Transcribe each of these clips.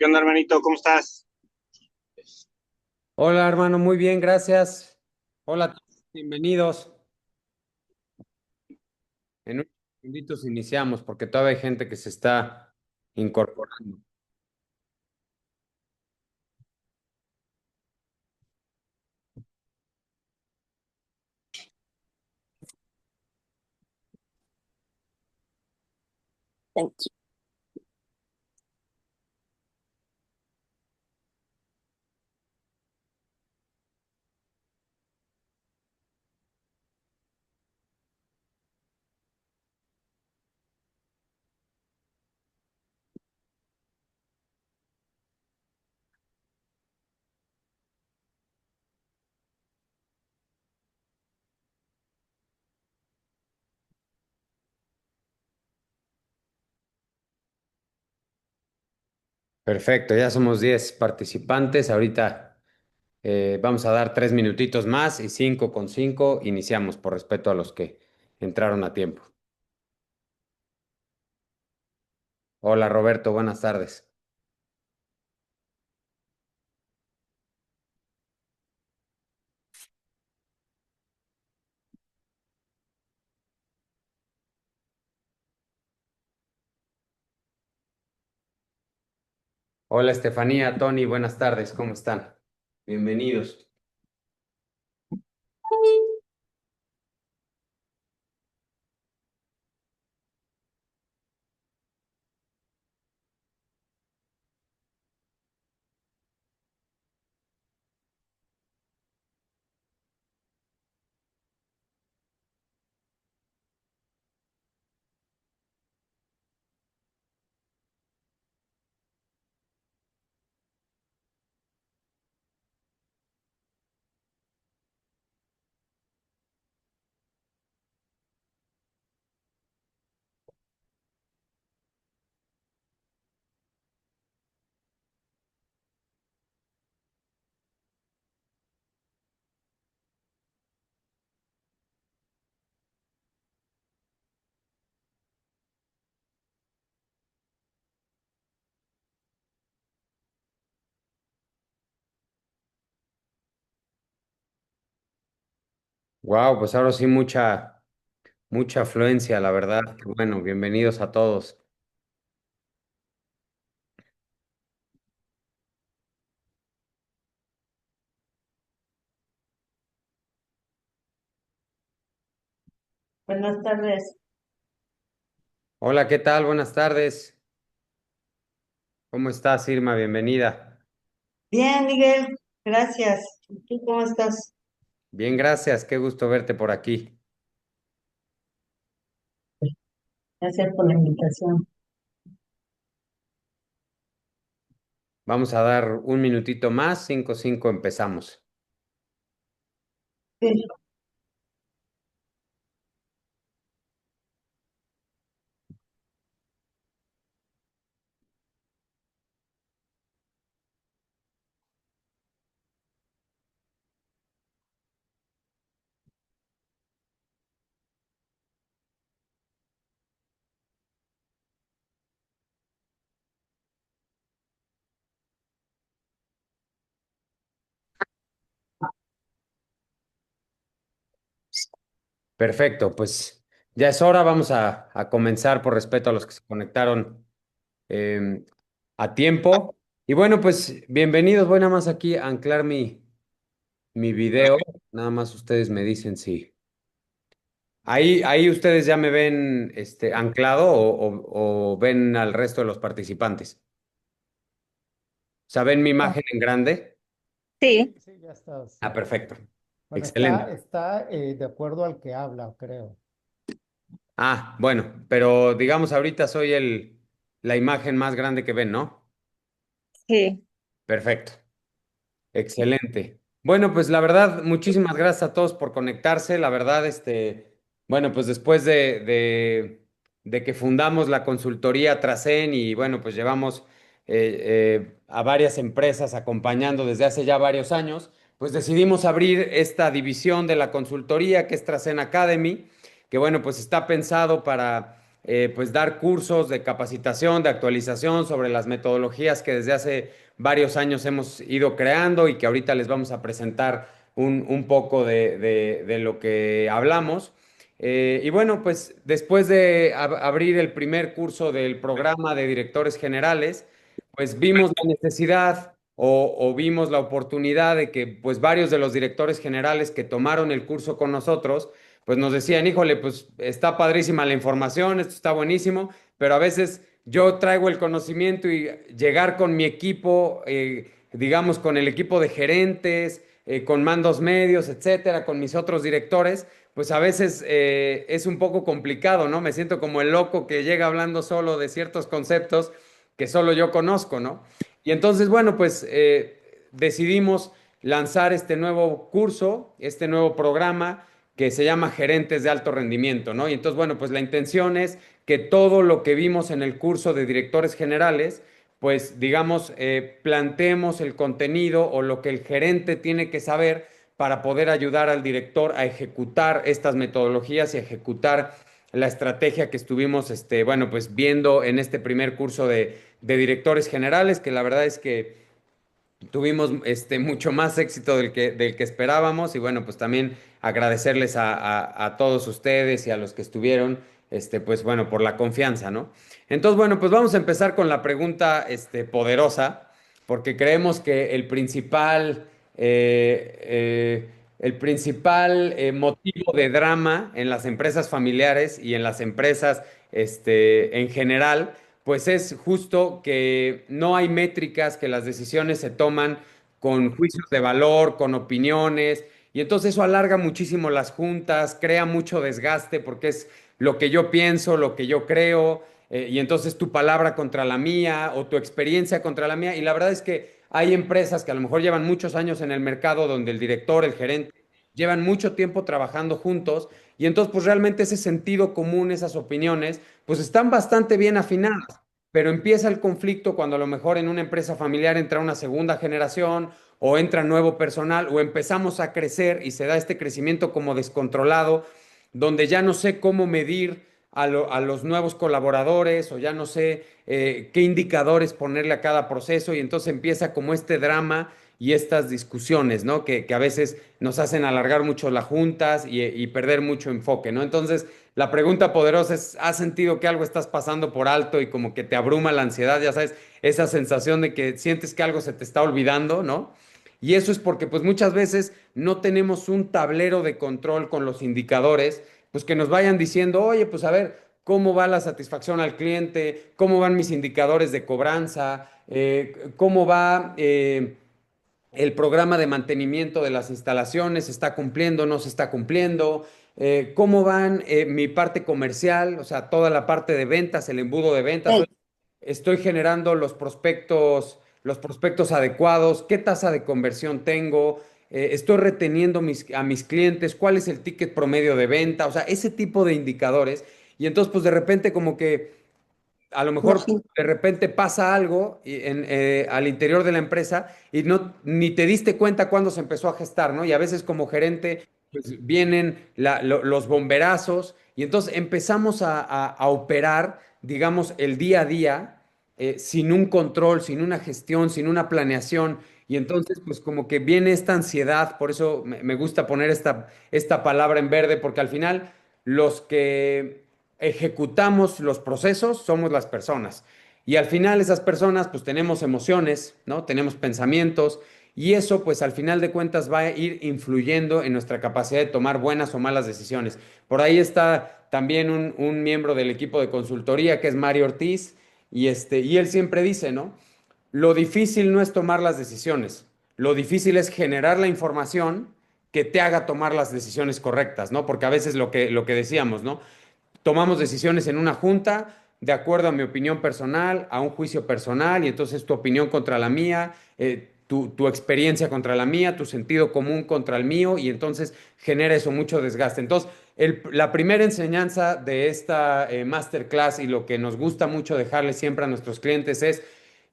¿Qué onda, hermanito? ¿Cómo estás? Hola, hermano, muy bien, gracias. Hola a todos, bienvenidos. En unos segunditos iniciamos porque todavía hay gente que se está incorporando. Thank you. Perfecto, ya somos 10 participantes. Ahorita vamos a dar 3 minutitos más y 5 con 5 iniciamos por respeto a los que entraron a tiempo. Hola, Roberto, buenas tardes. Hola, Estefanía, Tony, buenas tardes, ¿cómo están? Bienvenidos. Wow, pues ahora sí mucha afluencia, la verdad. Bueno, bienvenidos a todos. Buenas tardes. Hola, ¿qué tal? Buenas tardes. ¿Cómo estás, Irma? Bienvenida. Bien, Miguel, gracias. ¿Y tú cómo estás? Bien, gracias. Qué gusto verte por aquí. Gracias por la invitación. Vamos a dar un minutito más, 5 empezamos. Sí. Perfecto, pues ya es hora. Vamos a comenzar por respeto a los que se conectaron eh, a tiempo. Y bueno, pues bienvenidos. Voy nada más aquí a anclar mi video. Nada más ustedes me dicen si. Ahí ustedes ya me ven anclado o ven al resto de los participantes. O sea, ven mi imagen en grande. Sí. Sí, ya está, Ah, sí. perfecto. Bueno, Excelente. está de acuerdo al que habla, creo. Ah, bueno, pero digamos ahorita soy la imagen más grande que ven, ¿no? Sí. Perfecto. Excelente. Bueno, pues la verdad, muchísimas gracias a todos por conectarse. La verdad, bueno, pues después de que fundamos la consultoría Tracen y bueno, pues llevamos a varias empresas acompañando desde hace ya varios años, pues decidimos abrir esta división de la consultoría que es Tracen Academy, que bueno, pues está pensado pues dar cursos de capacitación, de actualización sobre las metodologías que desde hace varios años hemos ido creando y que ahorita les vamos a presentar un poco de lo que hablamos. Y bueno, pues después de abrir el primer curso del programa de directores generales, pues vimos la necesidad o vimos la oportunidad de que pues varios de los directores generales que tomaron el curso con nosotros, pues nos decían, híjole, pues está padrísima la información, esto está buenísimo, pero a veces yo traigo el conocimiento y llegar con mi equipo, digamos, con el equipo de gerentes, con mandos medios, etcétera, con mis otros directores, pues a veces es un poco complicado, ¿no? Me siento como el loco que llega hablando solo de ciertos conceptos que solo yo conozco, ¿no? Y entonces, bueno, pues decidimos lanzar este nuevo curso, este nuevo programa que se llama Gerentes de Alto Rendimiento, ¿no? Y entonces, bueno, pues la intención es que todo lo que vimos en el curso de directores generales, pues digamos, planteemos el contenido o lo que el gerente tiene que saber para poder ayudar al director a ejecutar estas metodologías y ejecutar la estrategia que estuvimos, bueno, pues viendo en este primer curso de directores generales, que la verdad es que tuvimos mucho más éxito del que esperábamos y bueno, pues también agradecerles a todos ustedes y a los que estuvieron, pues bueno, por la confianza, ¿no? Entonces, bueno, pues vamos a empezar con la pregunta, poderosa, porque creemos que el principal motivo de drama en las empresas familiares y en las empresas, en general, pues es justo que no hay métricas, que las decisiones se toman con juicios de valor, con opiniones, y entonces eso alarga muchísimo las juntas, crea mucho desgaste porque es lo que yo pienso, lo que yo creo, y entonces tu palabra contra la mía o tu experiencia contra la mía, y la verdad es que hay empresas que a lo mejor llevan muchos años en el mercado donde el director, el gerente, llevan mucho tiempo trabajando juntos, y entonces pues realmente ese sentido común, esas opiniones, pues están bastante bien afinadas, pero empieza el conflicto cuando a lo mejor en una empresa familiar entra una segunda generación o entra nuevo personal o empezamos a crecer y se da este crecimiento como descontrolado, donde ya no sé cómo medir a los nuevos colaboradores o ya no sé qué indicadores ponerle a cada proceso y entonces empieza como este drama y estas discusiones, ¿no? Que a veces nos hacen alargar mucho las juntas y perder mucho enfoque, ¿no? Entonces, la pregunta poderosa es, ¿has sentido que algo estás pasando por alto y como que te abruma la ansiedad? Ya sabes, esa sensación de que sientes que algo se te está olvidando, ¿no? Y eso es porque pues muchas veces no tenemos un tablero de control con los indicadores, pues que nos vayan diciendo, oye, pues a ver, ¿cómo va la satisfacción al cliente? ¿Cómo van mis indicadores de cobranza? ¿Cómo va el programa de mantenimiento de las instalaciones? ¿Se está cumpliendo? ¿No se está cumpliendo? ¿Cómo van mi parte comercial? O sea, toda la parte de ventas, el embudo de ventas. Ok. Oye, estoy generando los prospectos adecuados, qué tasa de conversión tengo, estoy reteniendo a mis clientes, cuál es el ticket promedio de venta, o sea, ese tipo de indicadores. Y entonces, pues de repente como que a lo mejor Imagino. de repente pasa algo al interior de la empresa y no, ni te diste cuenta cuándo se empezó a gestar, ¿no? Y a veces como gerente, pues vienen los bomberazos y entonces empezamos a operar, digamos, el día a día sin un control, sin una gestión, sin una planeación. Y entonces, pues como que viene esta ansiedad, por eso me gusta poner esta palabra en verde, porque al final los que ejecutamos los procesos somos las personas. Y al final esas personas pues tenemos emociones, ¿no? Tenemos pensamientos y eso pues al final de cuentas va a ir influyendo en nuestra capacidad de tomar buenas o malas decisiones. Por ahí está también un miembro del equipo de consultoría que es Mario Ortiz y él siempre dice, ¿no? Lo difícil no es tomar las decisiones, lo difícil es generar la información que te haga tomar las decisiones correctas, ¿no? Porque a veces lo que decíamos, ¿no? Tomamos decisiones en una junta de acuerdo a mi opinión personal, a un juicio personal, y entonces tu opinión contra la mía, tu experiencia contra la mía, tu sentido común contra el mío, y entonces genera eso mucho desgaste. Entonces, la primera enseñanza de esta masterclass y lo que nos gusta mucho dejarle siempre a nuestros clientes es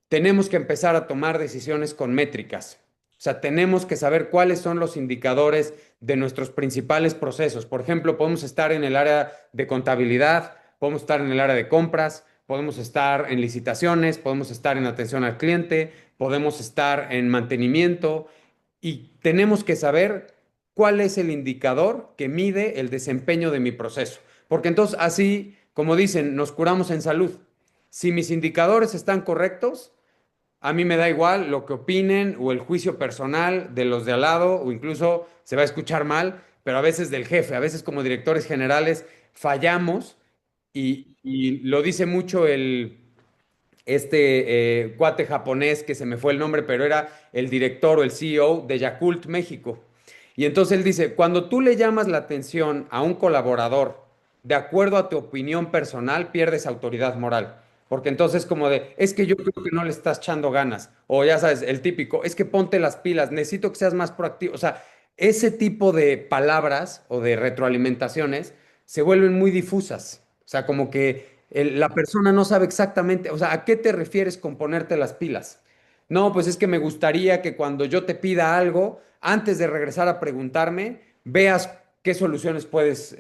tenemos que empezar a tomar decisiones con métricas. O sea, tenemos que saber cuáles son los indicadores de nuestros principales procesos. Por ejemplo, podemos estar en el área de contabilidad, podemos estar en el área de compras, podemos estar en licitaciones, podemos estar en atención al cliente, podemos estar en mantenimiento y tenemos que saber cuál es el indicador que mide el desempeño de mi proceso. Porque entonces así, como dicen, nos curamos en salud. Si mis indicadores están correctos, a mí me da igual lo que opinen o el juicio personal de los de al lado o incluso se va a escuchar mal, pero a veces del jefe, a veces como directores generales fallamos y lo dice mucho cuate japonés que se me fue el nombre, pero era el director o el CEO de Yakult México. Y entonces él dice, cuando tú le llamas la atención a un colaborador de acuerdo a tu opinión personal, pierdes autoridad moral. Porque entonces como de, es que yo creo que no le estás echando ganas. O ya sabes, el típico, es que ponte las pilas, necesito que seas más proactivo. O sea, ese tipo de palabras o de retroalimentaciones se vuelven muy difusas. O sea, como que la persona no sabe exactamente, o sea, ¿a qué te refieres con ponerte las pilas? No, pues es que me gustaría que cuando yo te pida algo, antes de regresar a preguntarme, veas qué soluciones puedes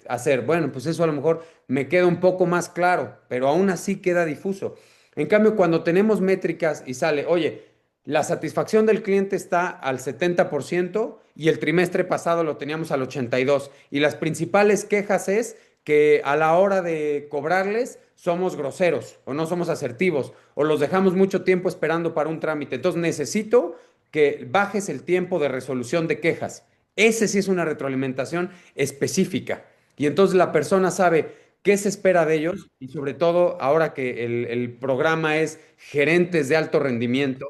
hacer. Bueno, pues eso a lo mejor me queda un poco más claro, pero aún así queda difuso. En cambio, cuando tenemos métricas y sale, oye, la satisfacción del cliente está al 70% y el trimestre pasado lo teníamos al 82%. Y las principales quejas es que a la hora de cobrarles somos groseros o no somos asertivos o los dejamos mucho tiempo esperando para un trámite. Entonces necesito que bajes el tiempo de resolución de quejas. Ese sí es una retroalimentación específica. Y entonces la persona sabe qué se espera de ellos y sobre todo ahora que el programa es gerentes de alto rendimiento,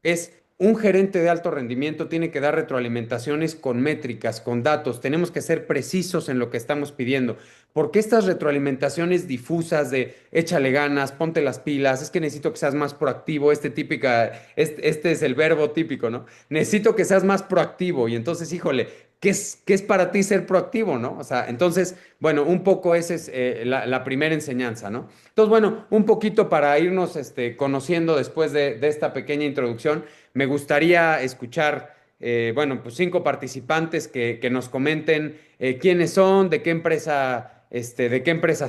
es un gerente de alto rendimiento tiene que dar retroalimentaciones con métricas, con datos. Tenemos que ser precisos en lo que estamos pidiendo. Porque estas retroalimentaciones difusas de échale ganas, ponte las pilas, es que necesito que seas más proactivo, este es el verbo típico, ¿no? Necesito que seas más proactivo y entonces, híjole, qué es para ti ser proactivo, ¿no? O sea, entonces, bueno, un poco esa es la primera enseñanza, ¿no? Entonces, bueno, un poquito para irnos conociendo después de esta pequeña introducción, me gustaría escuchar, bueno, pues 5 participantes que nos comenten quiénes son, de qué empresa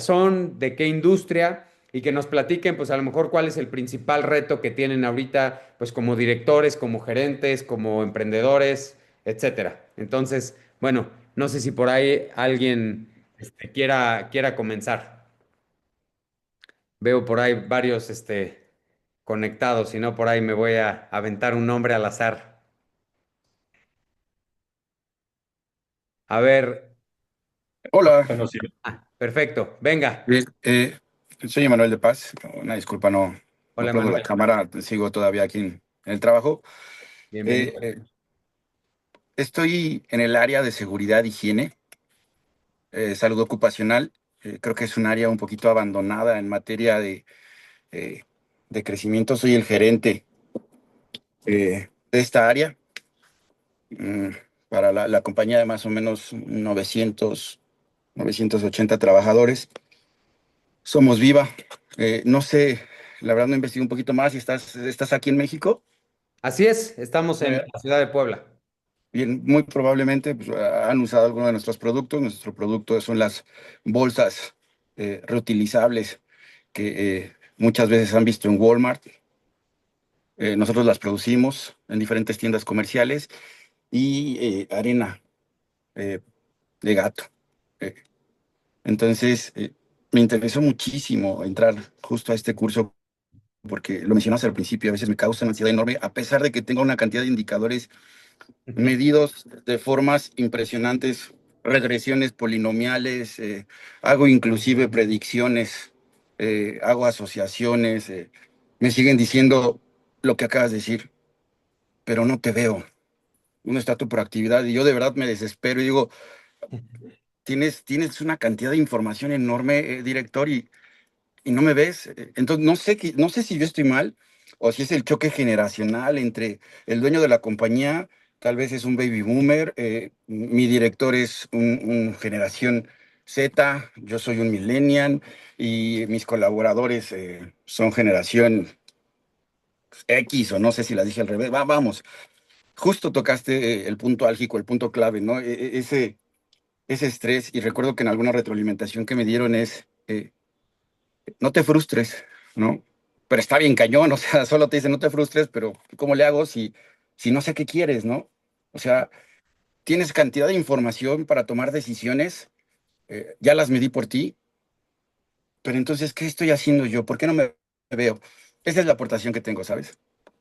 son, de qué industria y que nos platiquen, pues a lo mejor cuál es el principal reto que tienen ahorita, pues como directores, como gerentes, como emprendedores, etcétera. Entonces, bueno, no sé si por ahí alguien quiera comenzar. Veo por ahí varios conectados, si no, por ahí me voy a aventar un nombre al azar. A ver, Hola, perfecto, venga. eh, eh, soy Emanuel de Paz. Una disculpa, no Hola, prendo la Manuel, cámara, sigo todavía aquí en el trabajo. bienvenido. Eh, eh, Estoy en el área de seguridad, higiene, salud ocupacional. Creo que es un área un poquito abandonada en materia eh, de crecimiento. Soy el gerente de esta área mm, para la compañía de más o menos 980 trabajadores. Somos Viva. No sé, la verdad no investigué un poquito más. ¿Estás aquí en México? Así es, estamos en Eh, la ciudad de Puebla. Bien, muy probablemente pues, han usado alguno de nuestros productos. Nuestro producto son las bolsas reutilizables que muchas veces han visto en Walmart. Nosotros las producimos en diferentes tiendas comerciales y arena eh, de gato. Eh, entonces, me interesó muchísimo entrar justo a este curso porque lo mencionaste al principio, a veces me causa una ansiedad enorme, a pesar de que tenga una cantidad de indicadores medidos de formas impresionantes, regresiones polinomiales, hago inclusive predicciones, hago asociaciones, me siguen diciendo lo que acabas de decir, pero no te veo. Uno está tu proactividad y yo de verdad me desespero y digo, tienes una cantidad de información enorme, director, y no me ves. Entonces, no sé si yo estoy mal o si es el choque generacional entre el dueño de la compañía, tal vez es un baby boomer, mi director es un generación Z, yo soy un millennial y mis colaboradores son generación X o no sé si la dije al revés. Vamos, justo tocaste el punto álgico, el punto clave, ¿no? Ese ese estrés, y recuerdo que en alguna retroalimentación que me dieron es, no te frustres, ¿no? Pero está bien cañón, o sea, solo te dicen no te frustres, pero ¿cómo le hago si no sé qué quieres, ¿no? O sea, tienes cantidad de información para tomar decisiones, ya las medí por ti, pero entonces, ¿qué estoy haciendo yo? ¿Por qué no me veo? Esa es la aportación que tengo, ¿sabes?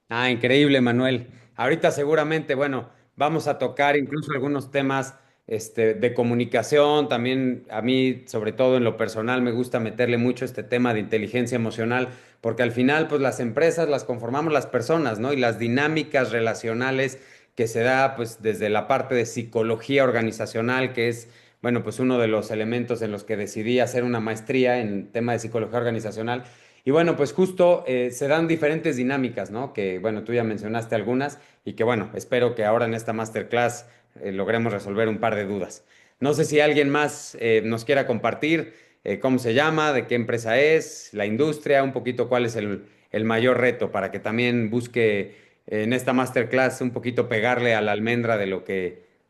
Ah, increíble, Manuel. Ahorita seguramente, bueno, vamos a tocar incluso algunos temas de comunicación. También a mí, sobre todo en lo personal, me gusta meterle mucho este tema de inteligencia emocional, porque al final, pues las empresas las conformamos las personas, ¿no? Y las dinámicas relacionales que se da, pues desde la parte de psicología organizacional, que es, bueno, pues uno de los elementos en los que decidí hacer una maestría en tema de psicología organizacional. Y bueno, pues justo se dan diferentes dinámicas, ¿no? Que bueno, tú ya mencionaste algunas y que bueno, espero que ahora en esta masterclass logremos resolver un par de dudas. No sé si alguien más nos quiera compartir cómo se llama, de qué empresa es, la industria, un poquito cuál es el mayor reto para que también busque en esta masterclass un poquito pegarle a la almendra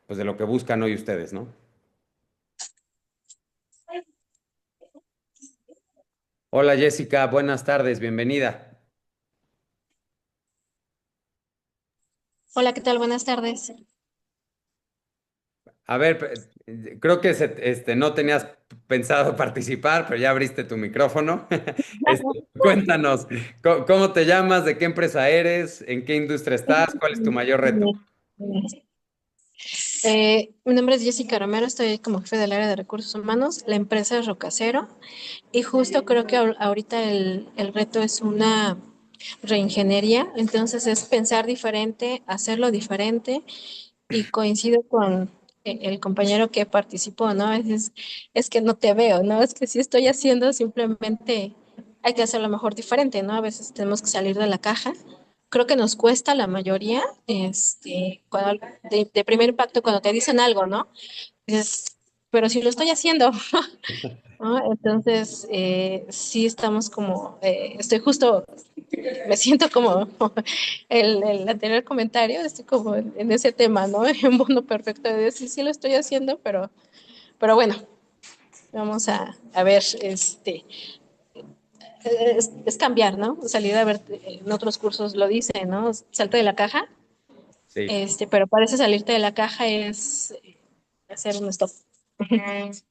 pues de lo que buscan hoy ustedes, ¿no? Hola Jessica, buenas tardes, bienvenida. Hola, ¿qué tal? Buenas tardes. A ver, creo que no tenías pensado participar, pero ya abriste tu micrófono. Cuéntanos, ¿cómo te llamas? ¿De qué empresa eres? ¿En qué industria estás? ¿Cuál es tu mayor reto? Mi nombre es Jessica Romero, estoy como jefe del área de recursos humanos. La empresa es Rocacero y justo creo que ahorita el reto es una reingeniería, entonces es pensar diferente, hacerlo diferente y coincido con el compañero que participó, ¿no? Es que no te veo, ¿no? Es que si estoy haciendo simplemente hay que hacerlo mejor diferente, ¿no? A veces tenemos que salir de la caja. Creo que nos cuesta la mayoría, de primer impacto cuando te dicen algo, ¿no? Dices, pero si lo estoy haciendo, ¿no? Entonces, sí estamos como, estoy justo, me siento como el anterior comentario, estoy como en ese tema, ¿no? En un mundo perfecto de decir, sí lo estoy haciendo, pero bueno, vamos a ver, es cambiar, ¿no? Salir a ver, en otros cursos lo dice, ¿no? Salte de la caja, Sí. pero parece salirte de la caja es hacer un stop.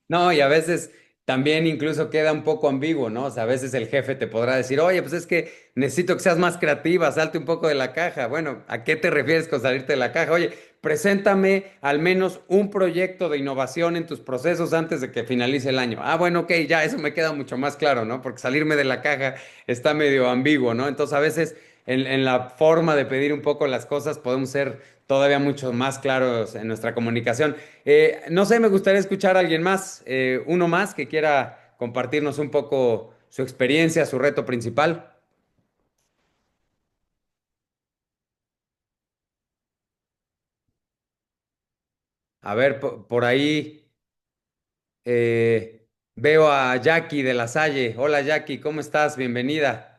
No, y a veces también incluso queda un poco ambiguo, ¿no? O sea, a veces el jefe te podrá decir, oye, pues es que necesito que seas más creativa, salte un poco de la caja. Bueno, ¿a qué te refieres con salirte de la caja? Oye, preséntame al menos un proyecto de innovación en tus procesos antes de que finalice el año. Ah, bueno, ok, ya eso me queda mucho más claro, ¿no? Porque salirme de la caja está medio ambiguo, ¿no? Entonces a veces en la forma de pedir un poco las cosas podemos ser todavía mucho más claros en nuestra comunicación. No sé, me gustaría escuchar a alguien más, uno más que quiera compartirnos un poco su experiencia, su reto principal. A ver, por ahí veo a Jackie de La Salle. Hola Jackie, ¿cómo estás? Bienvenida.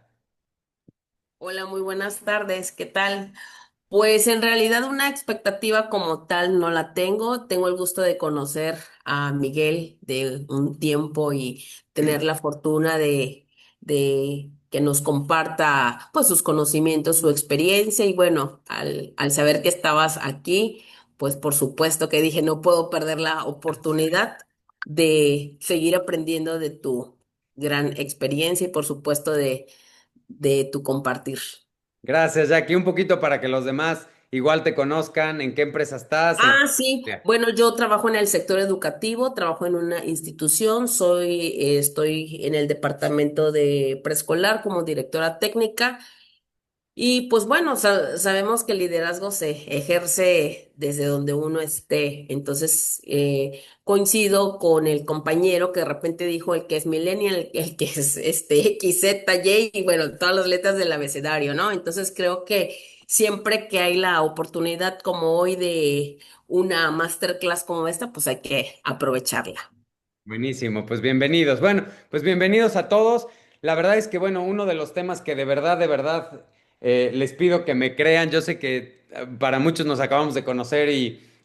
Hola, muy buenas tardes. ¿Qué tal? Pues en realidad una expectativa como tal no la tengo. Tengo el gusto de conocer a Miguel de un tiempo y tener la fortuna de que nos comparta pues sus conocimientos, su experiencia y bueno, al saber que estabas aquí, pues por supuesto que dije no puedo perder la oportunidad de seguir aprendiendo de tu gran experiencia y por supuesto de tu compartir. Gracias Jackie, un poquito para que los demás igual te conozcan, en qué empresa estás. Ah, sí. Bueno, yo trabajo en el sector educativo, trabajo en una institución, estoy en el departamento de preescolar como directora técnica y pues bueno, sabemos que el liderazgo se ejerce desde donde uno esté. Entonces, coincido con el compañero que de repente dijo el que es millennial, el que es X, Z, Y, y bueno, todas las letras del abecedario, ¿no? Entonces, creo que siempre que hay la oportunidad como hoy de una masterclass como esta, pues hay que aprovecharla. Buenísimo, pues bienvenidos. Bueno, pues bienvenidos a todos. La verdad es que, bueno, uno de los temas que de verdad, les pido que me crean. Yo sé que para muchos nos acabamos de conocer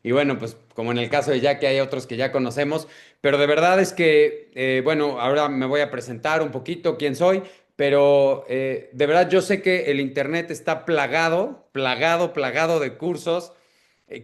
Y bueno, pues como en el caso de Jackie hay otros que ya conocemos, pero de verdad es que, bueno, ahora me voy a presentar un poquito quién soy, pero de verdad yo sé que el Internet está plagado, plagado, plagado de cursos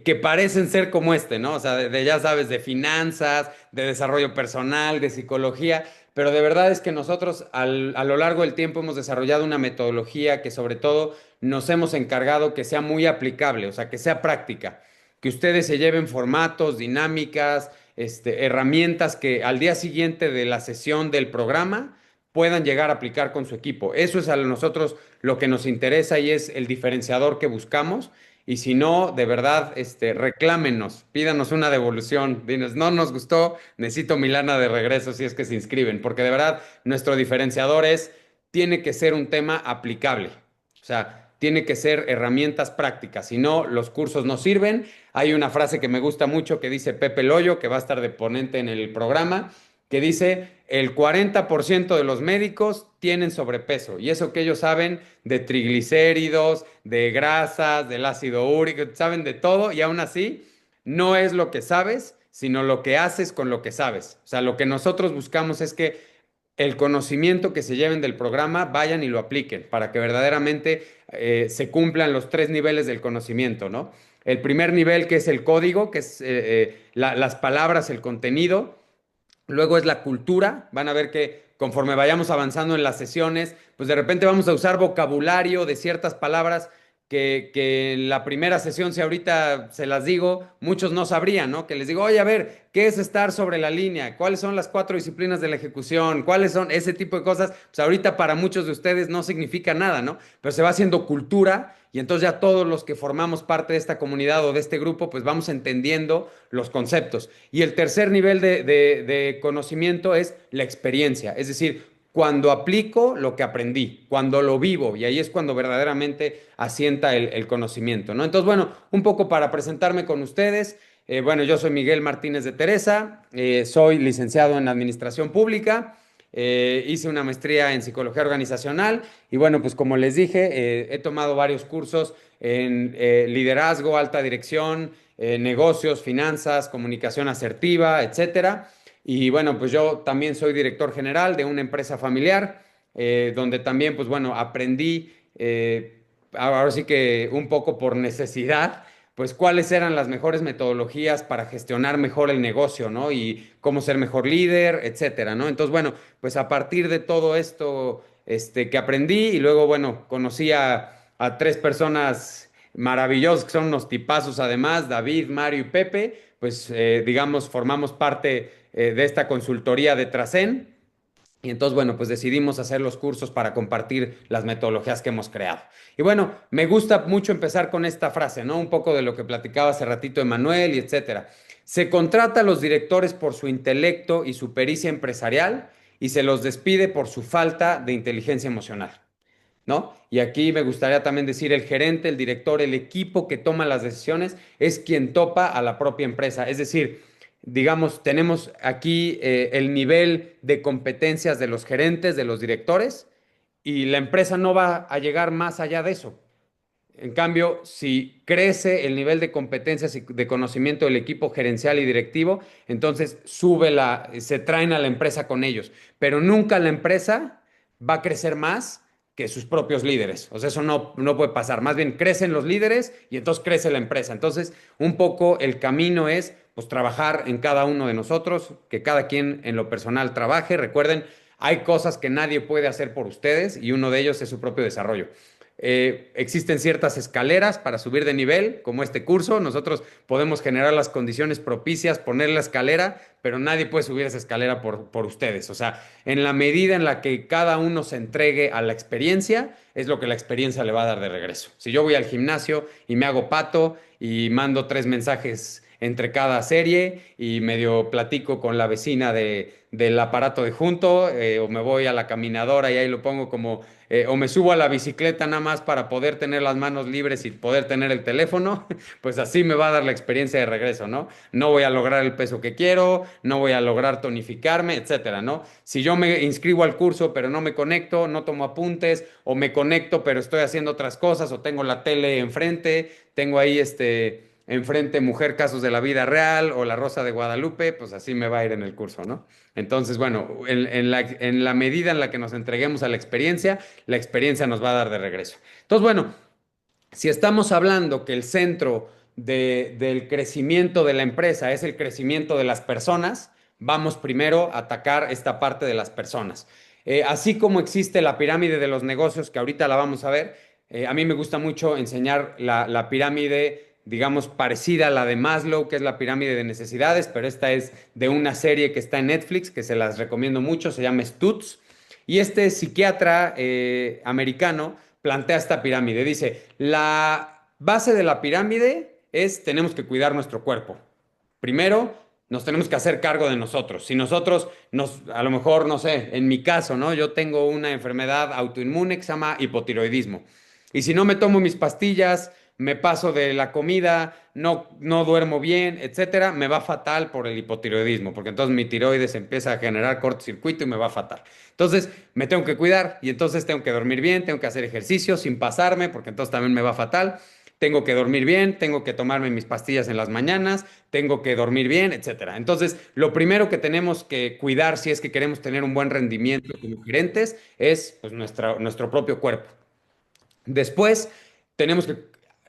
que parecen ser como este, ¿no? O sea, ya sabes, de finanzas, de desarrollo personal, de psicología, pero de verdad es que nosotros a lo largo del tiempo hemos desarrollado una metodología que sobre todo nos hemos encargado que sea muy aplicable, o sea, que sea práctica, que ustedes se lleven formatos, dinámicas, herramientas que al día siguiente de la sesión del programa puedan llegar a aplicar con su equipo. Eso es a nosotros lo que nos interesa y es el diferenciador que buscamos. Y si no, de verdad, reclámenos, pídanos una devolución, dinos, no nos gustó, necesito mi lana de regreso si es que se inscriben, porque de verdad nuestro diferenciador es, tiene que ser un tema aplicable, o sea, tiene que ser herramientas prácticas, si no, los cursos no sirven. Hay una frase que me gusta mucho que dice Pepe Loyo, que va a estar de ponente en el programa, que dice, el 40% de los médicos tienen sobrepeso, y eso que ellos saben de triglicéridos, de grasas, del ácido úrico, saben de todo, y aún así no es lo que sabes, sino lo que haces con lo que sabes. O sea, lo que nosotros buscamos es que el conocimiento que se lleven del programa vayan y lo apliquen para que verdaderamente se cumplan los tres niveles del conocimiento, ¿no? El primer nivel que es el código, que es las palabras, el contenido. Luego es la cultura. Van a ver que conforme vayamos avanzando en las sesiones, pues de repente vamos a usar vocabulario de ciertas palabras que en la primera sesión, si ahorita se las digo, muchos no sabrían, ¿no? Que les digo, oye, a ver, ¿qué es estar sobre la línea? ¿Cuáles son las cuatro disciplinas de la ejecución? ¿Cuáles son ese tipo de cosas? Pues ahorita para muchos de ustedes no significa nada, ¿no? Pero se va haciendo cultura y entonces ya todos los que formamos parte de esta comunidad o de este grupo, pues vamos entendiendo los conceptos. Y el tercer nivel de conocimiento es la experiencia, es decir, cuando aplico lo que aprendí, cuando lo vivo, y ahí es cuando verdaderamente asienta el conocimiento, ¿no? Entonces, bueno, un poco para presentarme con ustedes. Bueno, yo soy Miguel Martínez de Teresa, soy licenciado en Administración Pública, hice una maestría en Psicología Organizacional y bueno, pues como les dije, he tomado varios cursos en liderazgo, alta dirección, negocios, finanzas, comunicación asertiva, etcétera. Y bueno, pues yo también soy director general de una empresa familiar, donde también, pues bueno, aprendí, ahora sí que un poco por necesidad, pues cuáles eran las mejores metodologías para gestionar mejor el negocio, ¿no? Y cómo ser mejor líder, etcétera, ¿no? Entonces, bueno, pues a partir de todo esto, que aprendí y luego, bueno, conocí a tres personas maravillosas que son unos tipazos además, David, Mario y Pepe, pues digamos, formamos parte de esta consultoría de Tracen. Y entonces, bueno, pues decidimos hacer los cursos para compartir las metodologías que hemos creado. Y bueno, me gusta mucho empezar con esta frase, ¿no? Un poco de lo que platicaba hace ratito Emanuel y etcétera. Se contrata a los directores por su intelecto y su pericia empresarial y se los despide por su falta de inteligencia emocional, ¿no? Y aquí me gustaría también decir el gerente, el director, el equipo que toma las decisiones es quien topa a la propia empresa. Es decir, digamos, tenemos aquí el nivel de competencias de los gerentes, de los directores, y la empresa no va a llegar más allá de eso. En cambio, si crece el nivel de competencias y de conocimiento del equipo gerencial y directivo, entonces se traen a la empresa con ellos. Pero nunca la empresa va a crecer más que sus propios líderes. O sea, eso no puede pasar. Más bien crecen los líderes y entonces crece la empresa. Entonces, un poco el camino es pues trabajar en cada uno de nosotros, que cada quien en lo personal trabaje. Recuerden, hay cosas que nadie puede hacer por ustedes y uno de ellos es su propio desarrollo. Existen ciertas escaleras para subir de nivel, como este curso. Nosotros podemos generar las condiciones propicias, poner la escalera, pero nadie puede subir esa escalera por ustedes. O sea, en la medida en la que cada uno se entregue a la experiencia, es lo que la experiencia le va a dar de regreso. Si yo voy al gimnasio y me hago pato y mando 3 mensajes entre cada serie y medio platico con la vecina del aparato de junto, o me voy a la caminadora y ahí lo pongo como, o me subo a la bicicleta nada más para poder tener las manos libres y poder tener el teléfono, pues así me va a dar la experiencia de regreso, ¿no? No voy a lograr el peso que quiero, no voy a lograr tonificarme, etcétera, ¿no? Si yo me inscribo al curso pero no me conecto, no tomo apuntes, o me conecto pero estoy haciendo otras cosas, o tengo la tele enfrente, tengo ahí enfrente Mujer Casos de la Vida Real o La Rosa de Guadalupe, pues así me va a ir en el curso, ¿no? Entonces, bueno, en la medida en la que nos entreguemos a la experiencia nos va a dar de regreso. Entonces, bueno, si estamos hablando que el centro del crecimiento de la empresa es el crecimiento de las personas, vamos primero a atacar esta parte de las personas. Así como existe la pirámide de los negocios, que ahorita la vamos a ver, a mí me gusta mucho enseñar la pirámide, digamos, parecida a la de Maslow, que es la pirámide de necesidades, pero esta es de una serie que está en Netflix, que se las recomiendo mucho, se llama Stutz. Y este psiquiatra americano plantea esta pirámide. Dice, la base de la pirámide es tenemos que cuidar nuestro cuerpo. Primero, nos tenemos que hacer cargo de nosotros. Si nosotros, a lo mejor, no sé, en mi caso, ¿no? Yo tengo una enfermedad autoinmune que se llama hipotiroidismo. Y si no me tomo mis pastillas, me paso de la comida, no duermo bien, etcétera, me va fatal por el hipotiroidismo, porque entonces mi tiroides empieza a generar cortocircuito y me va fatal. Entonces me tengo que cuidar y entonces tengo que dormir bien, tengo que hacer ejercicio sin pasarme, porque entonces también me va fatal. Tengo que dormir bien, tengo que tomarme mis pastillas en las mañanas, tengo que dormir bien, etcétera. Entonces, lo primero que tenemos que cuidar si es que queremos tener un buen rendimiento como gerentes es pues, nuestro propio cuerpo. Después, tenemos que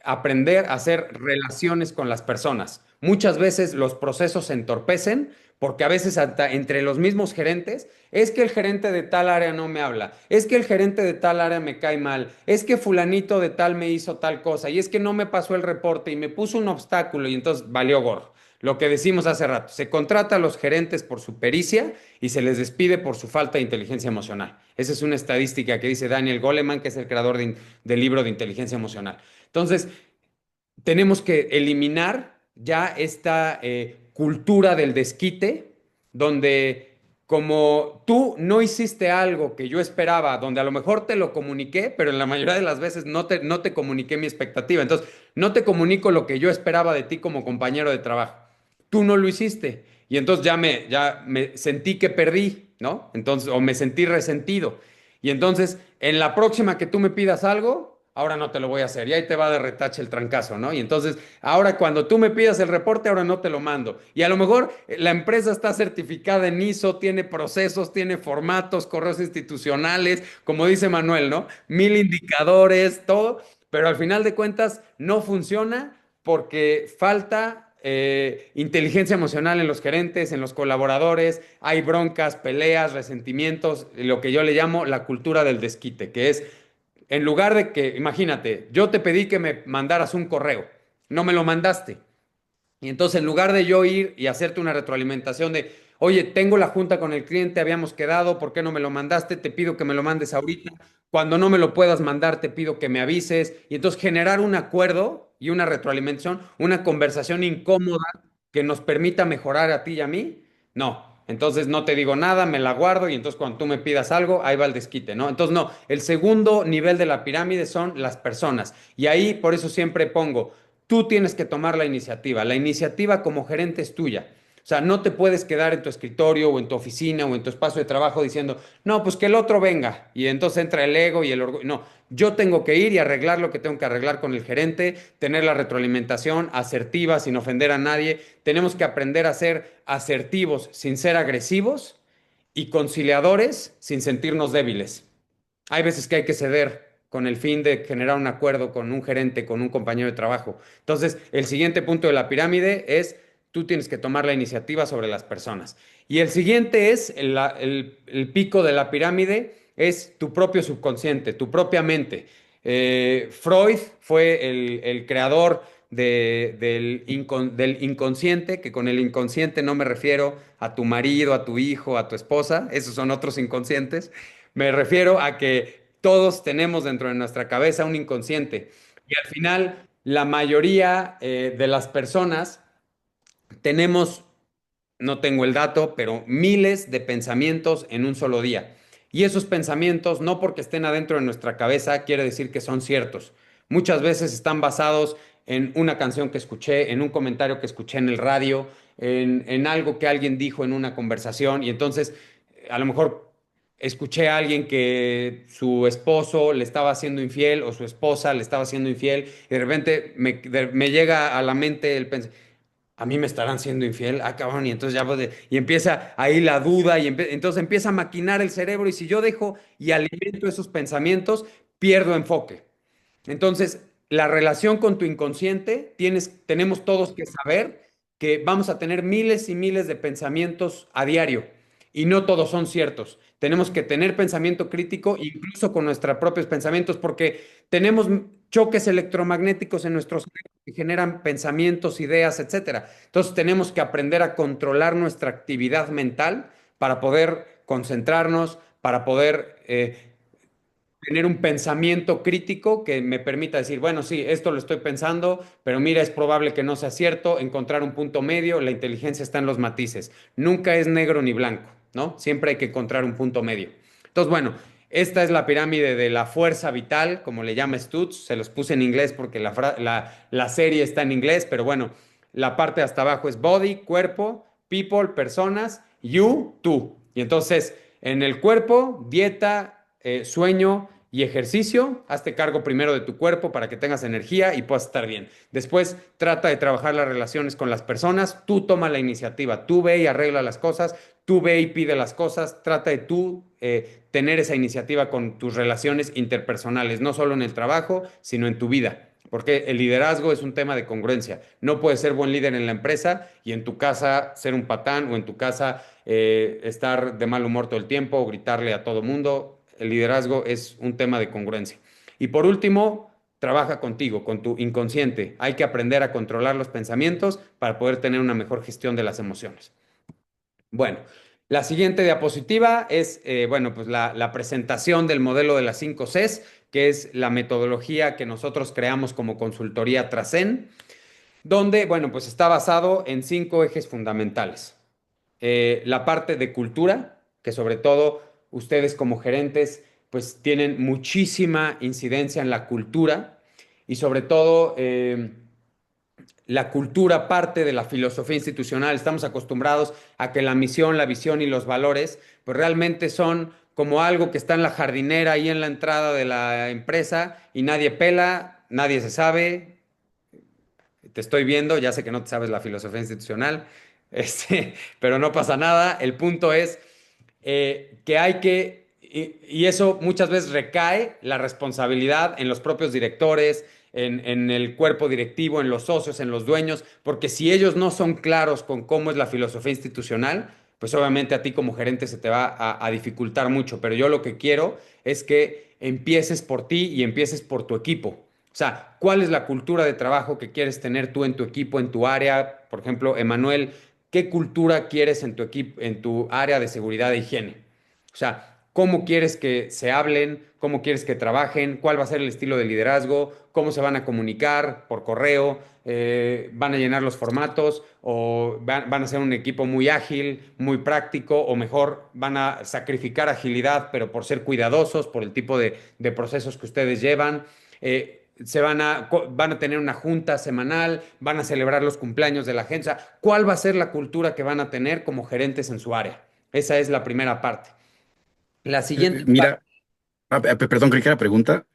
aprender a hacer relaciones con las personas. Muchas veces los procesos se entorpecen porque a veces hasta entre los mismos gerentes, es que el gerente de tal área no me habla, es que el gerente de tal área me cae mal, es que fulanito de tal me hizo tal cosa y es que no me pasó el reporte y me puso un obstáculo y entonces valió gorro. Lo que decimos hace rato, se contrata a los gerentes por su pericia y se les despide por su falta de inteligencia emocional. Esa es una estadística que dice Daniel Goleman, que es el creador del libro de inteligencia emocional. Entonces, tenemos que eliminar ya esta cultura del desquite, donde como tú no hiciste algo que yo esperaba, donde a lo mejor te lo comuniqué, pero en la mayoría de las veces no te comuniqué mi expectativa. Entonces, no te comunico lo que yo esperaba de ti como compañero de trabajo. Tú no lo hiciste. Y entonces ya me sentí que perdí, ¿no? Entonces, o me sentí resentido. Y entonces, en la próxima que tú me pidas algo, ahora no te lo voy a hacer. Y ahí te va de retache el trancazo, ¿no? Y entonces, ahora cuando tú me pidas el reporte, ahora no te lo mando. Y a lo mejor la empresa está certificada en ISO, tiene procesos, tiene formatos, correos institucionales, como dice Manuel, ¿no? 1000 indicadores, todo. Pero al final de cuentas, no funciona porque falta inteligencia emocional en los gerentes, en los colaboradores, hay broncas, peleas, resentimientos, lo que yo le llamo la cultura del desquite, que es, en lugar de que, imagínate, yo te pedí que me mandaras un correo, no me lo mandaste. Y entonces, en lugar de yo ir y hacerte una retroalimentación de, oye, tengo la junta con el cliente, habíamos quedado, ¿por qué no me lo mandaste? Te pido que me lo mandes ahorita. Cuando no me lo puedas mandar, te pido que me avises. Y entonces generar un acuerdo y una retroalimentación, una conversación incómoda que nos permita mejorar a ti y a mí. No. Entonces no te digo nada, me la guardo y entonces cuando tú me pidas algo, ahí va el desquite, ¿no? Entonces no, el segundo nivel de la pirámide son las personas. Y ahí por eso siempre pongo, tú tienes que tomar la iniciativa. La iniciativa como gerente es tuya. O sea, no te puedes quedar en tu escritorio o en tu oficina o en tu espacio de trabajo diciendo, no, pues que el otro venga. Y entonces entra el ego y el orgullo. No, yo tengo que ir y arreglar lo que tengo que arreglar con el gerente, tener la retroalimentación asertiva sin ofender a nadie. Tenemos que aprender a ser asertivos sin ser agresivos y conciliadores sin sentirnos débiles. Hay veces que hay que ceder con el fin de generar un acuerdo con un gerente, con un compañero de trabajo. Entonces, el siguiente punto de la pirámide es tú tienes que tomar la iniciativa sobre las personas. Y el siguiente es el pico de la pirámide, es tu propio subconsciente, tu propia mente. Freud fue el creador del inconsciente, que con el inconsciente no me refiero a tu marido, a tu hijo, a tu esposa, esos son otros inconscientes. Me refiero a que todos tenemos dentro de nuestra cabeza un inconsciente y al final la mayoría de las personas tenemos, no tengo el dato, pero miles de pensamientos en un solo día. Y esos pensamientos, no porque estén adentro de nuestra cabeza, quiere decir que son ciertos. Muchas veces están basados en una canción que escuché, en un comentario que escuché en el radio, en algo que alguien dijo en una conversación. Y entonces, a lo mejor escuché a alguien que su esposo le estaba haciendo infiel o su esposa le estaba haciendo infiel y de repente me llega a la mente el pensamiento, a mí me estarán siendo infiel, ah, cabrón, y entonces ya y empieza ahí la duda y entonces empieza a maquinar el cerebro y si yo dejo y alimento esos pensamientos, pierdo enfoque. Entonces, la relación con tu inconsciente, tenemos todos que saber que vamos a tener miles y miles de pensamientos a diario y no todos son ciertos. Tenemos que tener pensamiento crítico incluso con nuestros propios pensamientos porque tenemos choques electromagnéticos en nuestros cerebros que generan pensamientos, ideas, etcétera. Entonces, tenemos que aprender a controlar nuestra actividad mental para poder concentrarnos, para poder tener un pensamiento crítico que me permita decir, bueno, sí, esto lo estoy pensando, pero mira, es probable que no sea cierto, encontrar un punto medio, la inteligencia está en los matices, nunca es negro ni blanco, ¿no? Siempre hay que encontrar un punto medio. Entonces, bueno, esta es la pirámide de la fuerza vital, como le llama Stutz, se los puse en inglés porque la serie está en inglés, pero bueno, la parte de hasta abajo es body, cuerpo, people, personas, you, tú. Y entonces, en el cuerpo, dieta, sueño y ejercicio. Hazte cargo primero de tu cuerpo para que tengas energía y puedas estar bien. Después, trata de trabajar las relaciones con las personas. Tú toma la iniciativa. Tú ve y arregla las cosas. Tú ve y pide las cosas. Trata de tú tener esa iniciativa con tus relaciones interpersonales, no solo en el trabajo, sino en tu vida. Porque el liderazgo es un tema de congruencia. No puedes ser buen líder en la empresa y en tu casa ser un patán o en tu casa estar de mal humor todo el tiempo o gritarle a todo mundo. El liderazgo es un tema de congruencia. Y por último, trabaja contigo, con tu inconsciente. Hay que aprender a controlar los pensamientos para poder tener una mejor gestión de las emociones. Bueno, la siguiente diapositiva es, bueno, pues la presentación del modelo de las 5 Cs, que es la metodología que nosotros creamos como consultoría Trascend, donde, bueno, pues está basado en 5 ejes fundamentales. La parte de cultura, que sobre todo ustedes como gerentes, pues tienen muchísima incidencia en la cultura y sobre todo la cultura parte de la filosofía institucional. Estamos acostumbrados a que la misión, la visión y los valores, pues realmente son como algo que está en la jardinera ahí en la entrada de la empresa y nadie pela, nadie se sabe. Te estoy viendo, ya sé que no te sabes la filosofía institucional, pero no pasa nada. El punto es que hay que, y eso muchas veces recae la responsabilidad en los propios directores, en el cuerpo directivo, en los socios, en los dueños, porque si ellos no son claros con cómo es la filosofía institucional, pues obviamente a ti como gerente se te va a dificultar mucho, pero yo lo que quiero es que empieces por ti y empieces por tu equipo. O sea, ¿cuál es la cultura de trabajo que quieres tener tú en tu equipo, en tu área? Por ejemplo, Emanuel, ¿qué cultura quieres en tu equipo, en tu área de seguridad e higiene? O sea, ¿cómo quieres que se hablen? ¿Cómo quieres que trabajen? ¿Cuál va a ser el estilo de liderazgo? ¿Cómo se van a comunicar? ¿Por correo? ¿Van a llenar los formatos? ¿O van a ser un equipo muy ágil, muy práctico? ¿O mejor van a sacrificar agilidad, pero por ser cuidadosos, por el tipo de procesos que ustedes llevan? Van a tener una junta semanal, van a celebrar los cumpleaños de la agencia. ¿Cuál va a ser la cultura que van a tener como gerentes en su área? Esa es la primera parte. La siguiente parte. Mira, perdón, creí que era pregunta.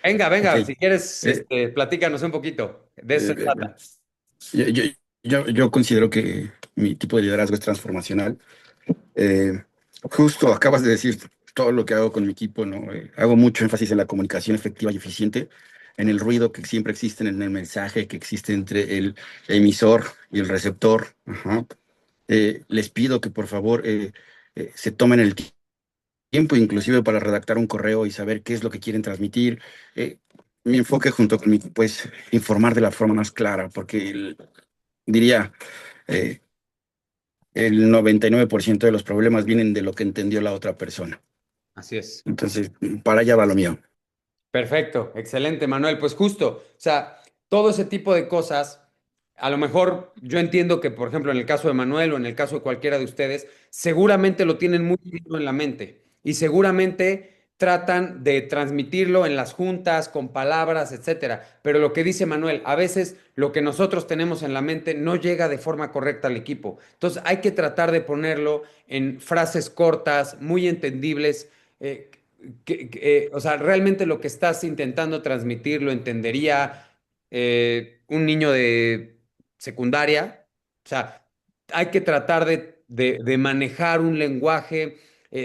Venga, Ok. venga, si quieres, Eh, platícanos un poquito. De eso se eh, trata. yo, yo- yo considero que mi tipo de liderazgo es transformacional. Eh, Justo acabas de decir todo lo que hago con mi equipo, ¿no? Hago mucho énfasis en la comunicación efectiva y eficiente, en el ruido que siempre existe, en el mensaje que existe entre el emisor y el receptor. Ajá. Les pido que por favor se tomen el tiempo, inclusive para redactar un correo y saber qué es lo que quieren transmitir. Eh, Mi enfoque junto con mi equipo es informar de la forma más clara, porque diría, eh, el 99% de los problemas vienen de lo que entendió la otra persona. Así es. Entonces, para allá va lo mío. Perfecto, excelente, Manuel. Pues justo, o sea, todo ese tipo de cosas, a lo mejor yo entiendo que, por ejemplo, en el caso de Manuel o en el caso de cualquiera de ustedes, seguramente lo tienen muy claro en la mente y seguramente tratan de transmitirlo en las juntas, con palabras, etcétera. Pero lo que dice Manuel, a veces lo que nosotros tenemos en la mente no llega de forma correcta al equipo. Entonces hay que tratar de ponerlo en frases cortas, muy entendibles. O sea, realmente lo que estás intentando transmitir lo entendería un niño de secundaria. O sea, hay que tratar de manejar un lenguaje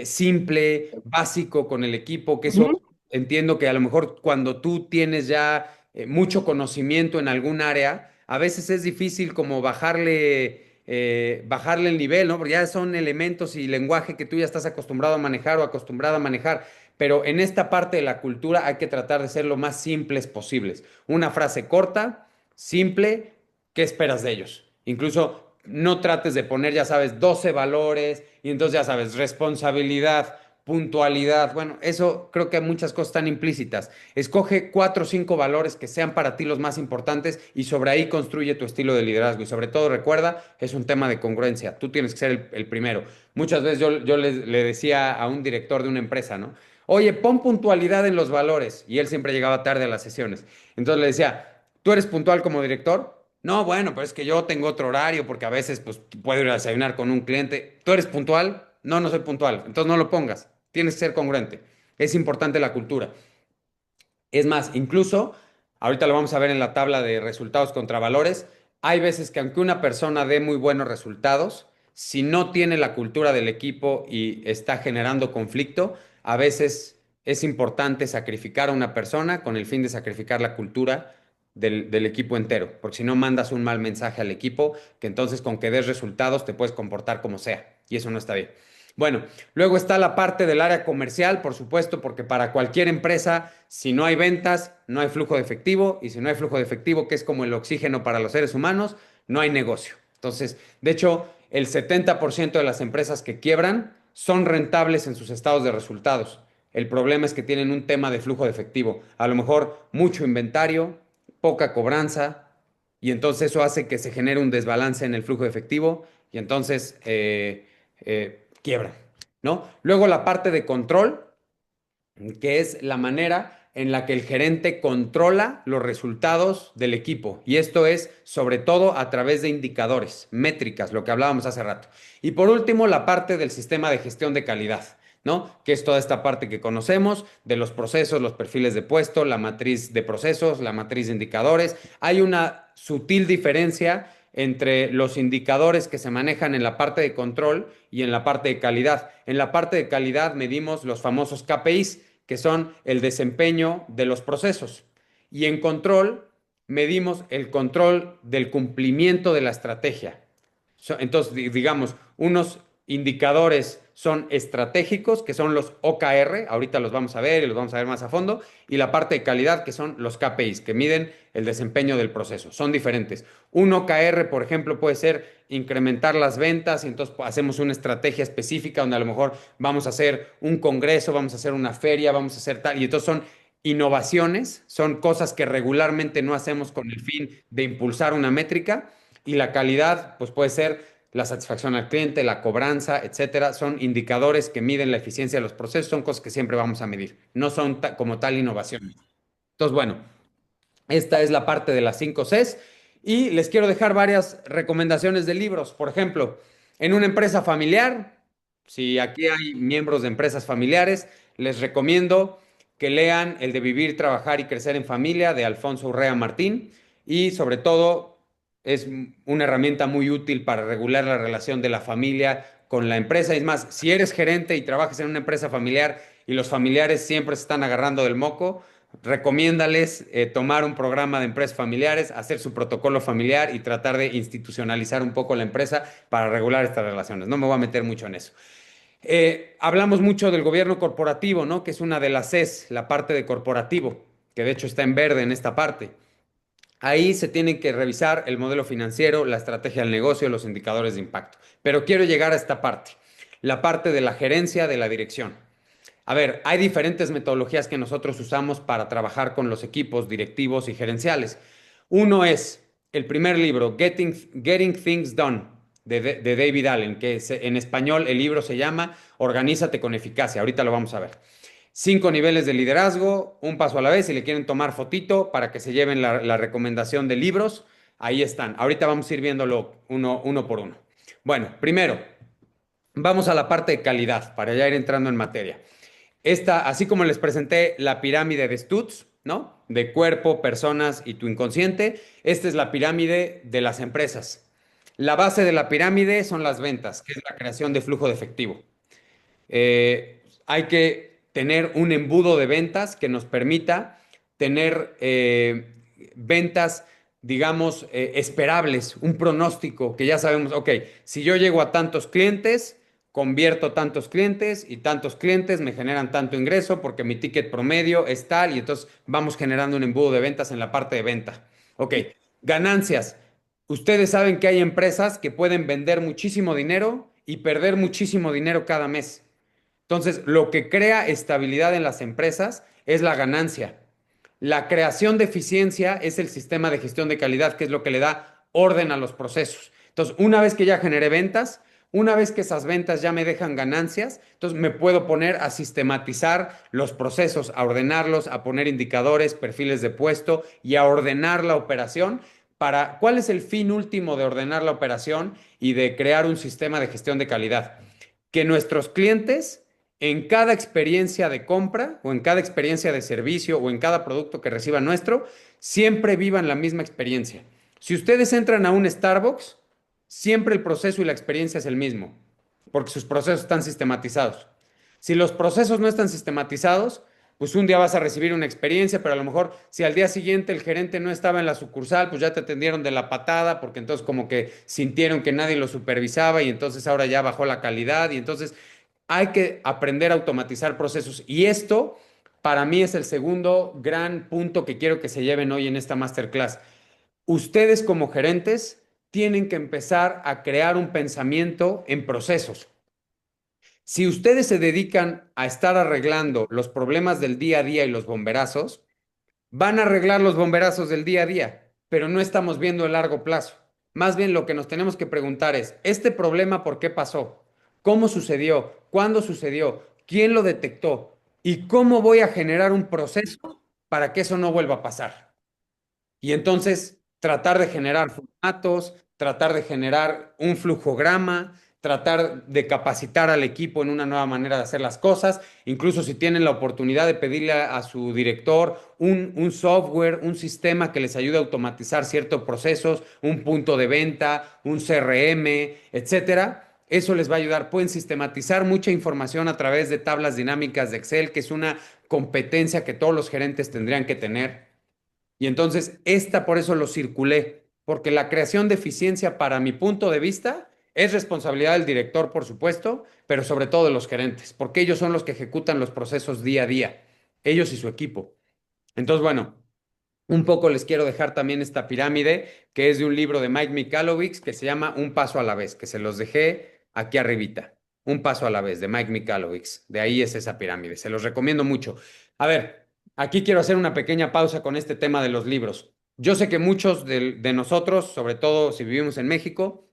simple, básico con el equipo, que eso Ujú. entiendo que a lo mejor cuando tú tienes ya mucho conocimiento en algún área, a veces es difícil como bajarle el nivel, ¿no? Porque ya son elementos y lenguaje que tú ya estás acostumbrado a manejar o acostumbrada a manejar. Pero en esta parte de la cultura hay que tratar de ser lo más simples posibles. Una frase corta, simple, ¿qué esperas de ellos? Incluso no trates de poner, ya sabes, 12 valores y entonces ya sabes, responsabilidad, puntualidad. Bueno, eso creo que muchas cosas están implícitas. Escoge 4 o 5 valores que sean para ti los más importantes y sobre ahí construye tu estilo de liderazgo. Y sobre todo recuerda, es un tema de congruencia. Tú tienes que ser el primero. Muchas veces yo le decía a un director de una empresa, ¿no? Oye, pon puntualidad en los valores. Y él siempre llegaba tarde a las sesiones. Entonces le decía, ¿tú eres puntual como director? No, bueno, pero es que yo tengo otro horario porque a veces pues puedo ir a desayunar con un cliente. ¿Tú eres puntual? No, no soy puntual. Entonces no lo pongas. Tienes que ser congruente. Es importante la cultura. Es más, incluso, ahorita lo vamos a ver en la tabla de resultados contra valores, hay veces que aunque una persona dé muy buenos resultados, si no tiene la cultura del equipo y está generando conflicto, a veces es importante sacrificar a una persona con el fin de sacrificar la cultura del equipo entero, porque si no mandas un mal mensaje al equipo, que entonces con que des resultados te puedes comportar como sea, y eso no está bien. Bueno, luego está la parte del área comercial, por supuesto, porque para cualquier empresa, si no hay ventas, no hay flujo de efectivo, y si no hay flujo de efectivo, que es como el oxígeno para los seres humanos, no hay negocio. Entonces, de hecho, el 70% de las empresas que quiebran son rentables en sus estados de resultados. El problema es que tienen un tema de flujo de efectivo, a lo mejor mucho inventario, poca cobranza, y entonces eso hace que se genere un desbalance en el flujo de efectivo, y entonces quiebran, ¿no? Luego la parte de control, que es la manera en la que el gerente controla los resultados del equipo. Y esto es sobre todo a través de indicadores, métricas, lo que hablábamos hace rato. Y por último, la parte del sistema de gestión de calidad, ¿no? Que es toda esta parte que conocemos de los procesos, los perfiles de puesto, la matriz de procesos, la matriz de indicadores. Hay una sutil diferencia entre los indicadores que se manejan en la parte de control y en la parte de calidad. En la parte de calidad medimos los famosos KPIs, que son el desempeño de los procesos. Y en control medimos el control del cumplimiento de la estrategia. Entonces, digamos, unos indicadores son estratégicos, que son los OKR, ahorita los vamos a ver y los vamos a ver más a fondo, y la parte de calidad, que son los KPIs, que miden el desempeño del proceso. Son diferentes. Un OKR, por ejemplo, puede ser incrementar las ventas y entonces hacemos una estrategia específica donde a lo mejor vamos a hacer un congreso, vamos a hacer una feria, vamos a hacer tal, y entonces son innovaciones, son cosas que regularmente no hacemos con el fin de impulsar una métrica y la calidad, pues puede ser la satisfacción al cliente, la cobranza, etcétera. Son indicadores que miden la eficiencia de los procesos, son cosas que siempre vamos a medir. No son como tal innovación. Entonces, bueno, esta es la parte de las 5 Cs y les quiero dejar varias recomendaciones de libros. Por ejemplo, en una empresa familiar, si aquí hay miembros de empresas familiares, les recomiendo que lean el de Vivir, Trabajar y Crecer en Familia de Alfonso Urrea Martín y sobre todo es una herramienta muy útil para regular la relación de la familia con la empresa. Es más, si eres gerente y trabajas en una empresa familiar y los familiares siempre se están agarrando del moco, recomiéndales tomar un programa de empresas familiares, hacer su protocolo familiar y tratar de institucionalizar un poco la empresa para regular estas relaciones. No me voy a meter mucho en eso. Hablamos mucho del gobierno corporativo, ¿no? Que es una de las Cs, la parte de corporativo, que de hecho está en verde en esta parte. Ahí se tienen que revisar el modelo financiero, la estrategia del negocio, los indicadores de impacto. Pero quiero llegar a esta parte, la parte de la gerencia, de la dirección. A ver, hay diferentes metodologías que nosotros usamos para trabajar con los equipos directivos y gerenciales. Uno es el primer libro, Getting Things Done, de David Allen, que en español el libro se llama Organízate con eficacia. Ahorita lo vamos a ver. 5 niveles de liderazgo, un paso a la vez. Si le quieren tomar fotito para que se lleven la recomendación de libros, ahí están. Ahorita vamos a ir viéndolo uno por uno. Bueno, primero, vamos a la parte de calidad para ya ir entrando en materia. Esta, así como les presenté la pirámide de Stutz, ¿no? De cuerpo, personas y tu inconsciente, esta es la pirámide de las empresas. La base de la pirámide son las ventas, que es la creación de flujo de efectivo. Hay que tener un embudo de ventas que nos permita tener ventas, digamos, esperables, un pronóstico que ya sabemos, ok, si yo llego a tantos clientes, convierto tantos clientes y tantos clientes me generan tanto ingreso porque mi ticket promedio es tal y entonces vamos generando un embudo de ventas en la parte de venta. Ok, ganancias. Ustedes saben que hay empresas que pueden vender muchísimo dinero y perder muchísimo dinero cada mes. Entonces, lo que crea estabilidad en las empresas es la ganancia. La creación de eficiencia es el sistema de gestión de calidad, que es lo que le da orden a los procesos. Entonces, una vez que ya generé ventas, una vez que esas ventas ya me dejan ganancias, entonces me puedo poner a sistematizar los procesos, a ordenarlos, a poner indicadores, perfiles de puesto y a ordenar la operación. ¿Cuál es el fin último de ordenar la operación y de crear un sistema de gestión de calidad? Que nuestros clientes en cada experiencia de compra o en cada experiencia de servicio o en cada producto que reciban nuestro, siempre vivan la misma experiencia. Si ustedes entran a un Starbucks, siempre el proceso y la experiencia es el mismo, porque sus procesos están sistematizados. Si los procesos no están sistematizados, pues un día vas a recibir una experiencia, pero a lo mejor si al día siguiente el gerente no estaba en la sucursal, pues ya te atendieron de la patada, porque entonces como que sintieron que nadie lo supervisaba y entonces ahora ya bajó la calidad y entonces hay que aprender a automatizar procesos. Y esto para mí es el segundo gran punto que quiero que se lleven hoy en esta masterclass. Ustedes como gerentes tienen que empezar a crear un pensamiento en procesos. Si ustedes se dedican a estar arreglando los problemas del día a día y los bomberazos, van a arreglar los bomberazos del día a día, pero no estamos viendo el largo plazo. Más bien lo que nos tenemos que preguntar es, ¿este problema por qué pasó? ¿Cómo sucedió? ¿Cuándo sucedió? ¿Quién lo detectó? ¿Y cómo voy a generar un proceso para que eso no vuelva a pasar? Y entonces tratar de generar formatos, tratar de generar un flujograma, tratar de capacitar al equipo en una nueva manera de hacer las cosas, incluso si tienen la oportunidad de pedirle a su director un software, un sistema que les ayude a automatizar ciertos procesos, un punto de venta, un CRM, etcétera. Eso les va a ayudar. Pueden sistematizar mucha información a través de tablas dinámicas de Excel, que es una competencia que todos los gerentes tendrían que tener. Y entonces, por eso lo circulé, porque la creación de eficiencia, para mi punto de vista, es responsabilidad del director, por supuesto, pero sobre todo de los gerentes, porque ellos son los que ejecutan los procesos día a día, ellos y su equipo. Entonces, bueno, un poco les quiero dejar también esta pirámide, que es de un libro de Mike Michalowicz, que se llama Un paso a la vez, que se los dejé aquí arribita. Un paso a la vez, de Mike Michalowicz. De ahí es esa pirámide. Se los recomiendo mucho. A ver, aquí quiero hacer una pequeña pausa con este tema de los libros. Yo sé que muchos de nosotros, sobre todo si vivimos en México,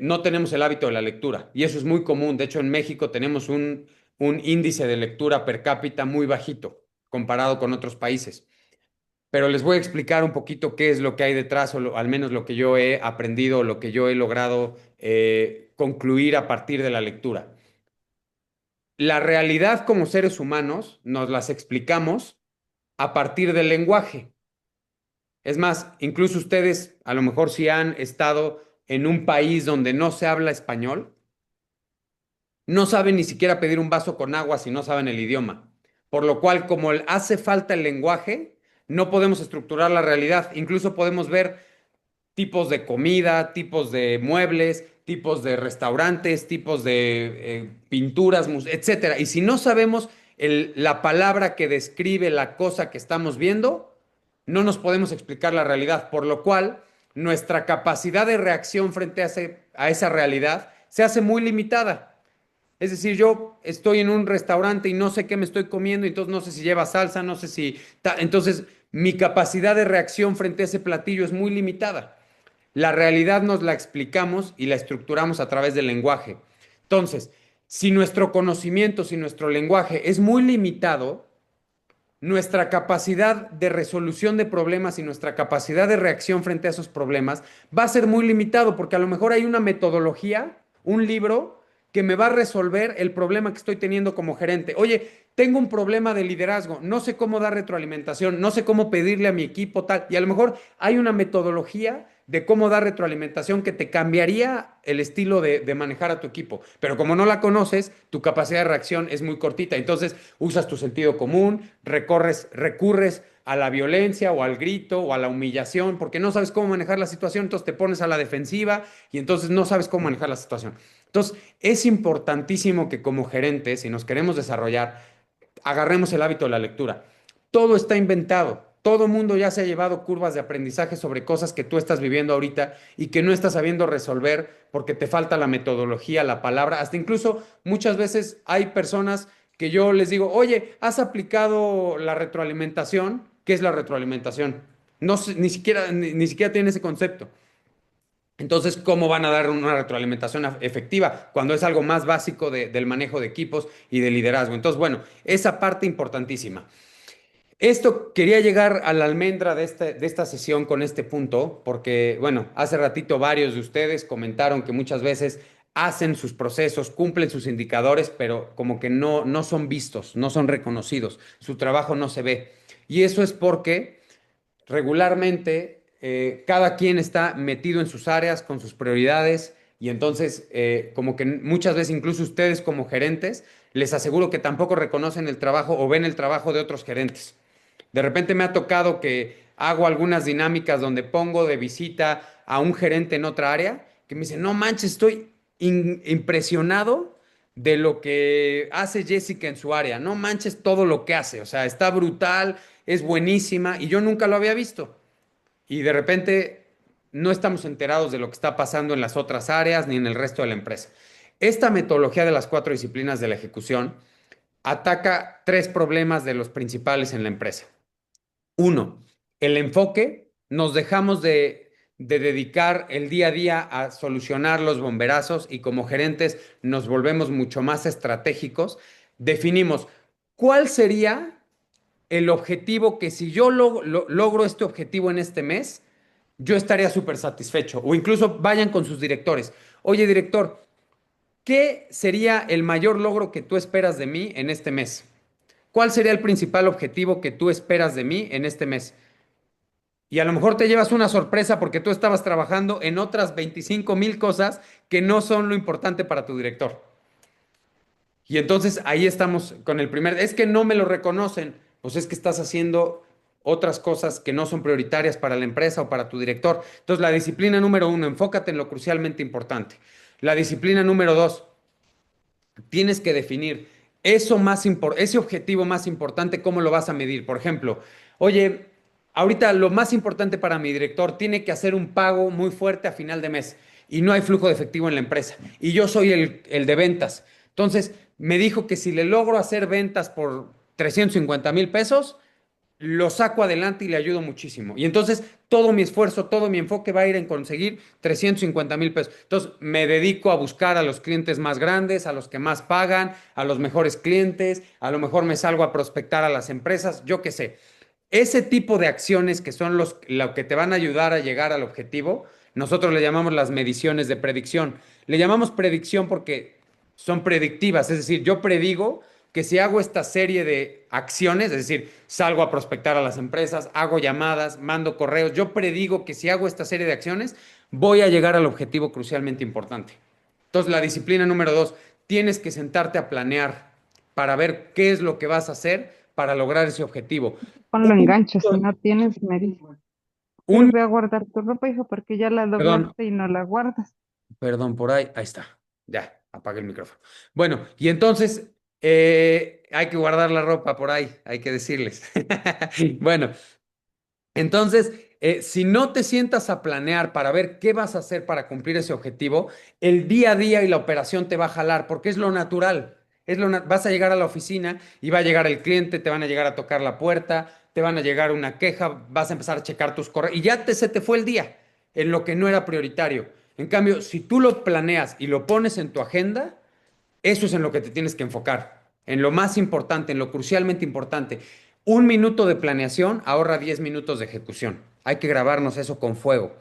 no tenemos el hábito de la lectura. Y eso es muy común. De hecho, en México tenemos un índice de lectura per cápita muy bajito comparado con otros países, pero les voy a explicar un poquito qué es lo que hay detrás, o al menos lo que yo he aprendido, lo que yo he logrado concluir a partir de la lectura. La realidad como seres humanos nos las explicamos a partir del lenguaje. Es más, incluso ustedes, a lo mejor si han estado en un país donde no se habla español, no saben ni siquiera pedir un vaso con agua si no saben el idioma. Por lo cual, como hace falta el lenguaje, no podemos estructurar la realidad. Incluso podemos ver tipos de comida, tipos de muebles, tipos de restaurantes, tipos de pinturas, etcétera. Y si no sabemos la palabra que describe la cosa que estamos viendo, no nos podemos explicar la realidad. Por lo cual, nuestra capacidad de reacción frente a esa realidad se hace muy limitada. Es decir, yo estoy en un restaurante y no sé qué me estoy comiendo, entonces no sé si lleva salsa, no sé si... Entonces, mi capacidad de reacción frente a ese platillo es muy limitada. La realidad nos la explicamos y la estructuramos a través del lenguaje. Entonces, si nuestro conocimiento, si nuestro lenguaje es muy limitado, nuestra capacidad de resolución de problemas y nuestra capacidad de reacción frente a esos problemas va a ser muy limitado porque a lo mejor hay una metodología, un libro que me va a resolver el problema que estoy teniendo como gerente. Oye, tengo un problema de liderazgo, no sé cómo dar retroalimentación, no sé cómo pedirle a mi equipo tal, y a lo mejor hay una metodología de cómo dar retroalimentación que te cambiaría el estilo de manejar a tu equipo. Pero como no la conoces, tu capacidad de reacción es muy cortita. Entonces usas tu sentido común, recurres a la violencia o al grito o a la humillación porque no sabes cómo manejar la situación, entonces te pones a la defensiva y entonces no sabes cómo manejar la situación. Entonces es importantísimo que como gerentes, si nos queremos desarrollar, agarremos el hábito de la lectura. Todo está inventado. Todo mundo ya se ha llevado curvas de aprendizaje sobre cosas que tú estás viviendo ahorita y que no estás sabiendo resolver porque te falta la metodología, la palabra. Hasta incluso muchas veces hay personas que yo les digo, oye, ¿has aplicado la retroalimentación? ¿Qué es la retroalimentación? No sé, ni siquiera tienen ese concepto. Entonces, ¿cómo van a dar una retroalimentación efectiva cuando es algo más básico del manejo de equipos y de liderazgo? Entonces, bueno, esa parte importantísima. Esto quería llegar a la almendra de esta sesión con este punto, porque, bueno, hace ratito varios de ustedes comentaron que muchas veces hacen sus procesos, cumplen sus indicadores, pero como que no son vistos, no son reconocidos, su trabajo no se ve. Y eso es porque regularmente cada quien está metido en sus áreas con sus prioridades y entonces como que muchas veces incluso ustedes como gerentes les aseguro que tampoco reconocen el trabajo o ven el trabajo de otros gerentes. De repente me ha tocado que hago algunas dinámicas donde pongo de visita a un gerente en otra área que me dice, no manches, estoy impresionado de lo que hace Jessica en su área. No manches todo lo que hace. O sea, está brutal, es buenísima y yo nunca lo había visto. Y de repente no estamos enterados de lo que está pasando en las otras áreas ni en el resto de la empresa. Esta metodología de las 4 disciplinas de la ejecución ataca 3 problemas de los principales en la empresa. Uno, el enfoque. Nos dejamos de dedicar el día a día a solucionar los bomberazos y como gerentes nos volvemos mucho más estratégicos. Definimos cuál sería el objetivo que si yo logro este objetivo en este mes, yo estaría súper satisfecho. O incluso vayan con sus directores. Oye, director, ¿qué sería el mayor logro que tú esperas de mí en este mes? ¿Cuál sería el principal objetivo que tú esperas de mí en este mes? Y a lo mejor te llevas una sorpresa porque tú estabas trabajando en otras 25,000 cosas que no son lo importante para tu director. Y entonces ahí estamos con el primer, es que no me lo reconocen, pues es que estás haciendo otras cosas que no son prioritarias para la empresa o para tu director. Entonces la disciplina número 1, enfócate en lo crucialmente importante. La disciplina número 2, tienes que definir ese objetivo más importante, ¿cómo lo vas a medir? Por ejemplo, oye, ahorita lo más importante para mi director tiene que hacer un pago muy fuerte a final de mes y no hay flujo de efectivo en la empresa y yo soy el de ventas. Entonces, me dijo que si le logro hacer ventas por 350,000 pesos, lo saco adelante y le ayudo muchísimo. Y entonces todo mi esfuerzo, todo mi enfoque va a ir en conseguir 350,000 pesos. Entonces me dedico a buscar a los clientes más grandes, a los que más pagan, a los mejores clientes, a lo mejor me salgo a prospectar a las empresas, yo qué sé. Ese tipo de acciones que son lo que te van a ayudar a llegar al objetivo, nosotros le llamamos las mediciones de predicción. Le llamamos predicción porque son predictivas, es decir, yo predigo que si hago esta serie de acciones, es decir, salgo a prospectar a las empresas, hago llamadas, mando correos, yo predigo que si hago esta serie de acciones, voy a llegar al objetivo crucialmente importante. Entonces, la disciplina número 2, tienes que sentarte a planear para ver qué es lo que vas a hacer para lograr ese objetivo. Ponlo en gancho, si no tienes, me dices. Un, Ve a guardar tu ropa, hijo, porque ya la perdón, doblaste y no la guardas. perdón, por ahí está. Ya, apagué el micrófono. Bueno, y entonces hay que guardar la ropa por ahí, hay que decirles. Bueno, entonces, si no te sientas a planear para ver qué vas a hacer para cumplir ese objetivo, el día a día y la operación te va a jalar, porque es lo natural. Vas a llegar a la oficina y va a llegar el cliente, te van a llegar a tocar la puerta, te van a llegar una queja, vas a empezar a checar tus correos y ya se te fue el día en lo que no era prioritario. En cambio, si tú lo planeas y lo pones en tu agenda, Eso es en lo que te tienes que enfocar, en lo más importante, en lo crucialmente importante. 1 minuto de planeación ahorra 10 minutos de ejecución. Hay que grabarnos eso con fuego.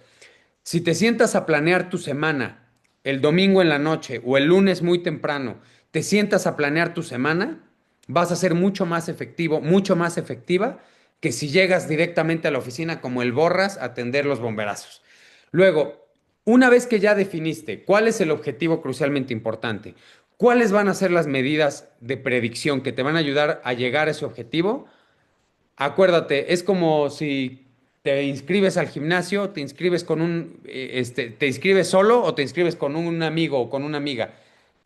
Si te sientas a planear tu semana el domingo en la noche o el lunes muy temprano, te sientas a planear tu semana, vas a ser mucho más efectivo, mucho más efectiva que si llegas directamente a la oficina como el borras a atender los bomberazos. Luego, una vez que ya definiste cuál es el objetivo crucialmente importante, cuáles van a ser las medidas de predicción que te van a ayudar a llegar a ese objetivo, acuérdate, es como si te inscribes al gimnasio, te inscribes te inscribes solo o te inscribes con un amigo o con una amiga.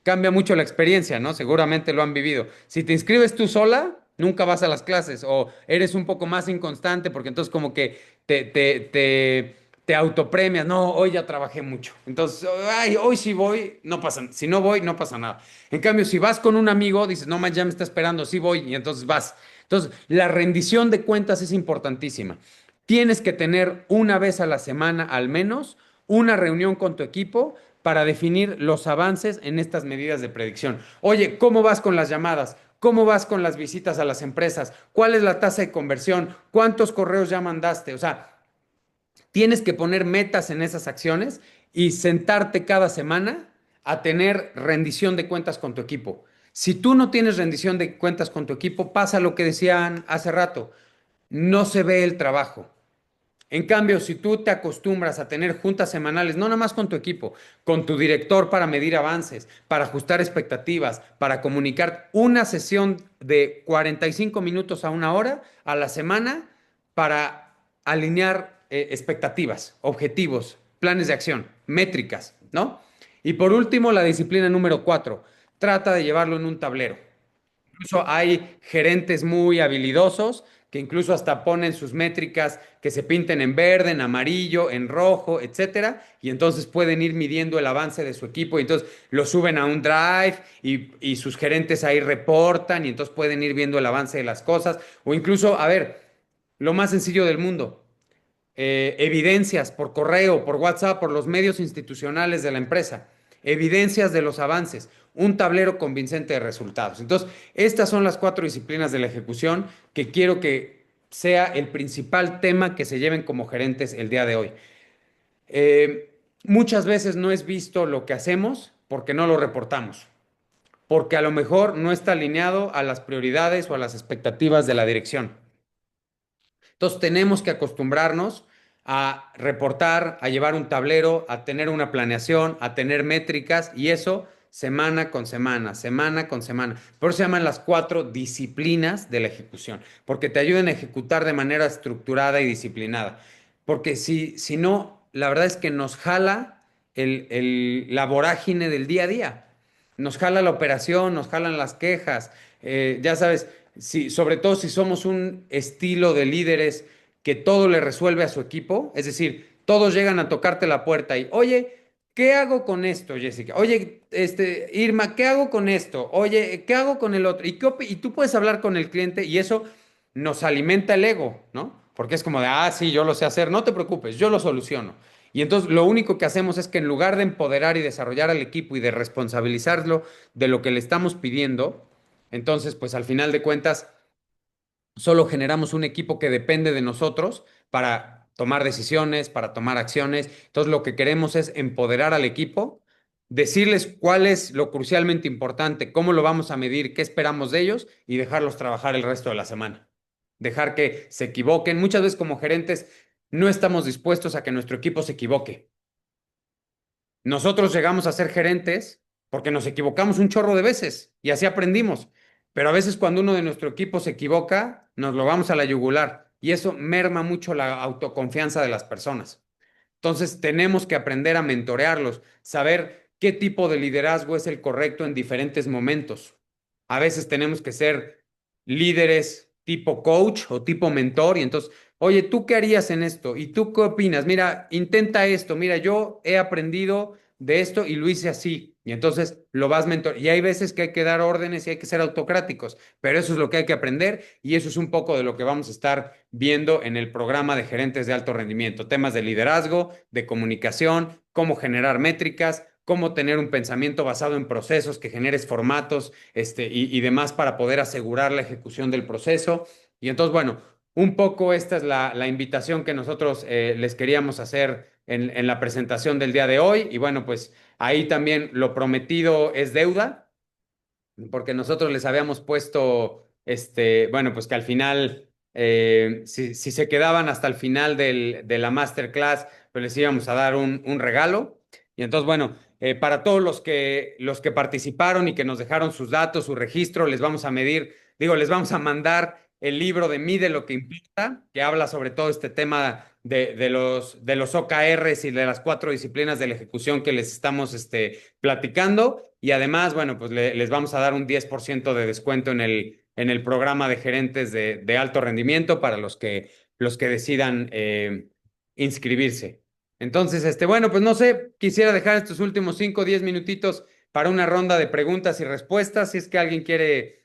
Cambia mucho la experiencia, ¿no? Seguramente lo han vivido. Si te inscribes tú sola, nunca vas a las clases o eres un poco más inconstante porque entonces como que te autopremias. No, hoy ya trabajé mucho. Entonces, ay, hoy sí voy, no pasa, si no voy, no pasa nada. En cambio, si vas con un amigo, dices, no, man, ya me está esperando, sí voy, y entonces vas. Entonces, la rendición de cuentas es importantísima. Tienes que tener una vez a la semana al menos una reunión con tu equipo para definir los avances en estas medidas de predicción. Oye, ¿cómo vas con las llamadas? ¿Cómo vas con las visitas a las empresas? ¿Cuál es la tasa de conversión? ¿Cuántos correos ya mandaste? O sea, tienes que poner metas en esas acciones y sentarte cada semana a tener rendición de cuentas con tu equipo. Si tú no tienes rendición de cuentas con tu equipo, pasa lo que decían hace rato, no se ve el trabajo. En cambio, si tú te acostumbras a tener juntas semanales, no nada más con tu equipo, con tu director para medir avances, para ajustar expectativas, para comunicar una sesión de 45 minutos a 1 hora a la semana para alinear expectativas, objetivos, planes de acción, métricas, ¿no? Y por último, la disciplina número 4, trata de llevarlo en un tablero. Incluso hay gerentes muy habilidosos que incluso hasta ponen sus métricas que se pinten en verde, en amarillo, en rojo, etcétera, y entonces pueden ir midiendo el avance de su equipo y entonces lo suben a un drive y sus gerentes ahí reportan y entonces pueden ir viendo el avance de las cosas o incluso, a ver, lo más sencillo del mundo, evidencias por correo, por WhatsApp, por los medios institucionales de la empresa, evidencias de los avances, un tablero convincente de resultados. Entonces, estas son las 4 disciplinas de la ejecución que quiero que sea el principal tema que se lleven como gerentes el día de hoy. Muchas veces no es visto lo que hacemos porque no lo reportamos, porque a lo mejor no está alineado a las prioridades o a las expectativas de la dirección. Entonces tenemos que acostumbrarnos a reportar, a llevar un tablero, a tener una planeación, a tener métricas y eso semana con semana, semana con semana. Por eso se llaman las 4 disciplinas de la ejecución, porque te ayudan a ejecutar de manera estructurada y disciplinada. Porque si no, la verdad es que nos jala la vorágine del día a día. Nos jala la operación, nos jalan las quejas. Ya sabes, sobre todo si somos un estilo de líderes que todo le resuelve a su equipo, es decir, todos llegan a tocarte la puerta y, oye, ¿qué hago con esto, Jessica? Oye, Irma, ¿qué hago con esto? Oye, ¿qué hago con el otro? Y tú puedes hablar con el cliente y eso nos alimenta el ego, ¿no? Porque es como de, sí, yo lo sé hacer, no te preocupes, yo lo soluciono. Y entonces lo único que hacemos es que en lugar de empoderar y desarrollar al equipo y de responsabilizarlo de lo que le estamos pidiendo, entonces pues al final de cuentas solo generamos un equipo que depende de nosotros para tomar decisiones, para tomar acciones. Entonces lo que queremos es empoderar al equipo, decirles cuál es lo crucialmente importante, cómo lo vamos a medir, qué esperamos de ellos y dejarlos trabajar el resto de la semana. Dejar que se equivoquen. Muchas veces como gerentes no estamos dispuestos a que nuestro equipo se equivoque. Nosotros llegamos a ser gerentes porque nos equivocamos un chorro de veces y así aprendimos. Pero a veces cuando uno de nuestro equipo se equivoca, nos lo vamos a la yugular y eso merma mucho la autoconfianza de las personas. Entonces tenemos que aprender a mentorearlos, saber qué tipo de liderazgo es el correcto en diferentes momentos. A veces tenemos que ser líderes tipo coach o tipo mentor y entonces, oye, ¿tú qué harías en esto? ¿Y tú qué opinas? Mira, intenta esto. Mira, yo he aprendido de esto y lo hice así. Y entonces lo vas mentor. Y hay veces que hay que dar órdenes y hay que ser autocráticos, pero eso es lo que hay que aprender y eso es un poco de lo que vamos a estar viendo en el programa de gerentes de alto rendimiento. Temas de liderazgo, de comunicación, cómo generar métricas, cómo tener un pensamiento basado en procesos, que generes formatos, y demás para poder asegurar la ejecución del proceso. Y entonces, bueno, un poco esta es la invitación que nosotros les queríamos hacer en la presentación del día de hoy. Y bueno, pues ahí también lo prometido es deuda, porque nosotros les habíamos puesto, bueno, pues que al final, si se quedaban hasta el final de la masterclass, pues les íbamos a dar un regalo. Y entonces, bueno, para todos los que participaron y que nos dejaron sus datos, su registro, les vamos a medir, digo, les vamos a mandar el libro de Mide lo que importa, que habla sobre todo este tema de los OKRs y de las 4 disciplinas de la ejecución que les estamos platicando. Y además, bueno, pues les vamos a dar un 10% de descuento en el programa de gerentes de alto rendimiento para los que decidan inscribirse. Entonces, bueno, pues no sé, quisiera dejar estos últimos 5 o 10 minutitos para una ronda de preguntas y respuestas. Si es que alguien quiere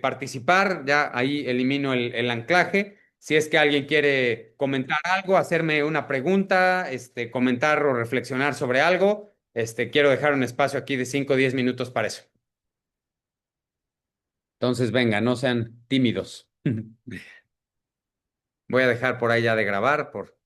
participar, ya ahí elimino el anclaje. Si es que alguien quiere comentar algo, hacerme una pregunta, comentar o reflexionar sobre algo, quiero dejar un espacio aquí de 5 o 10 minutos para eso. Entonces, venga, no sean tímidos. Voy a dejar por ahí ya de grabar por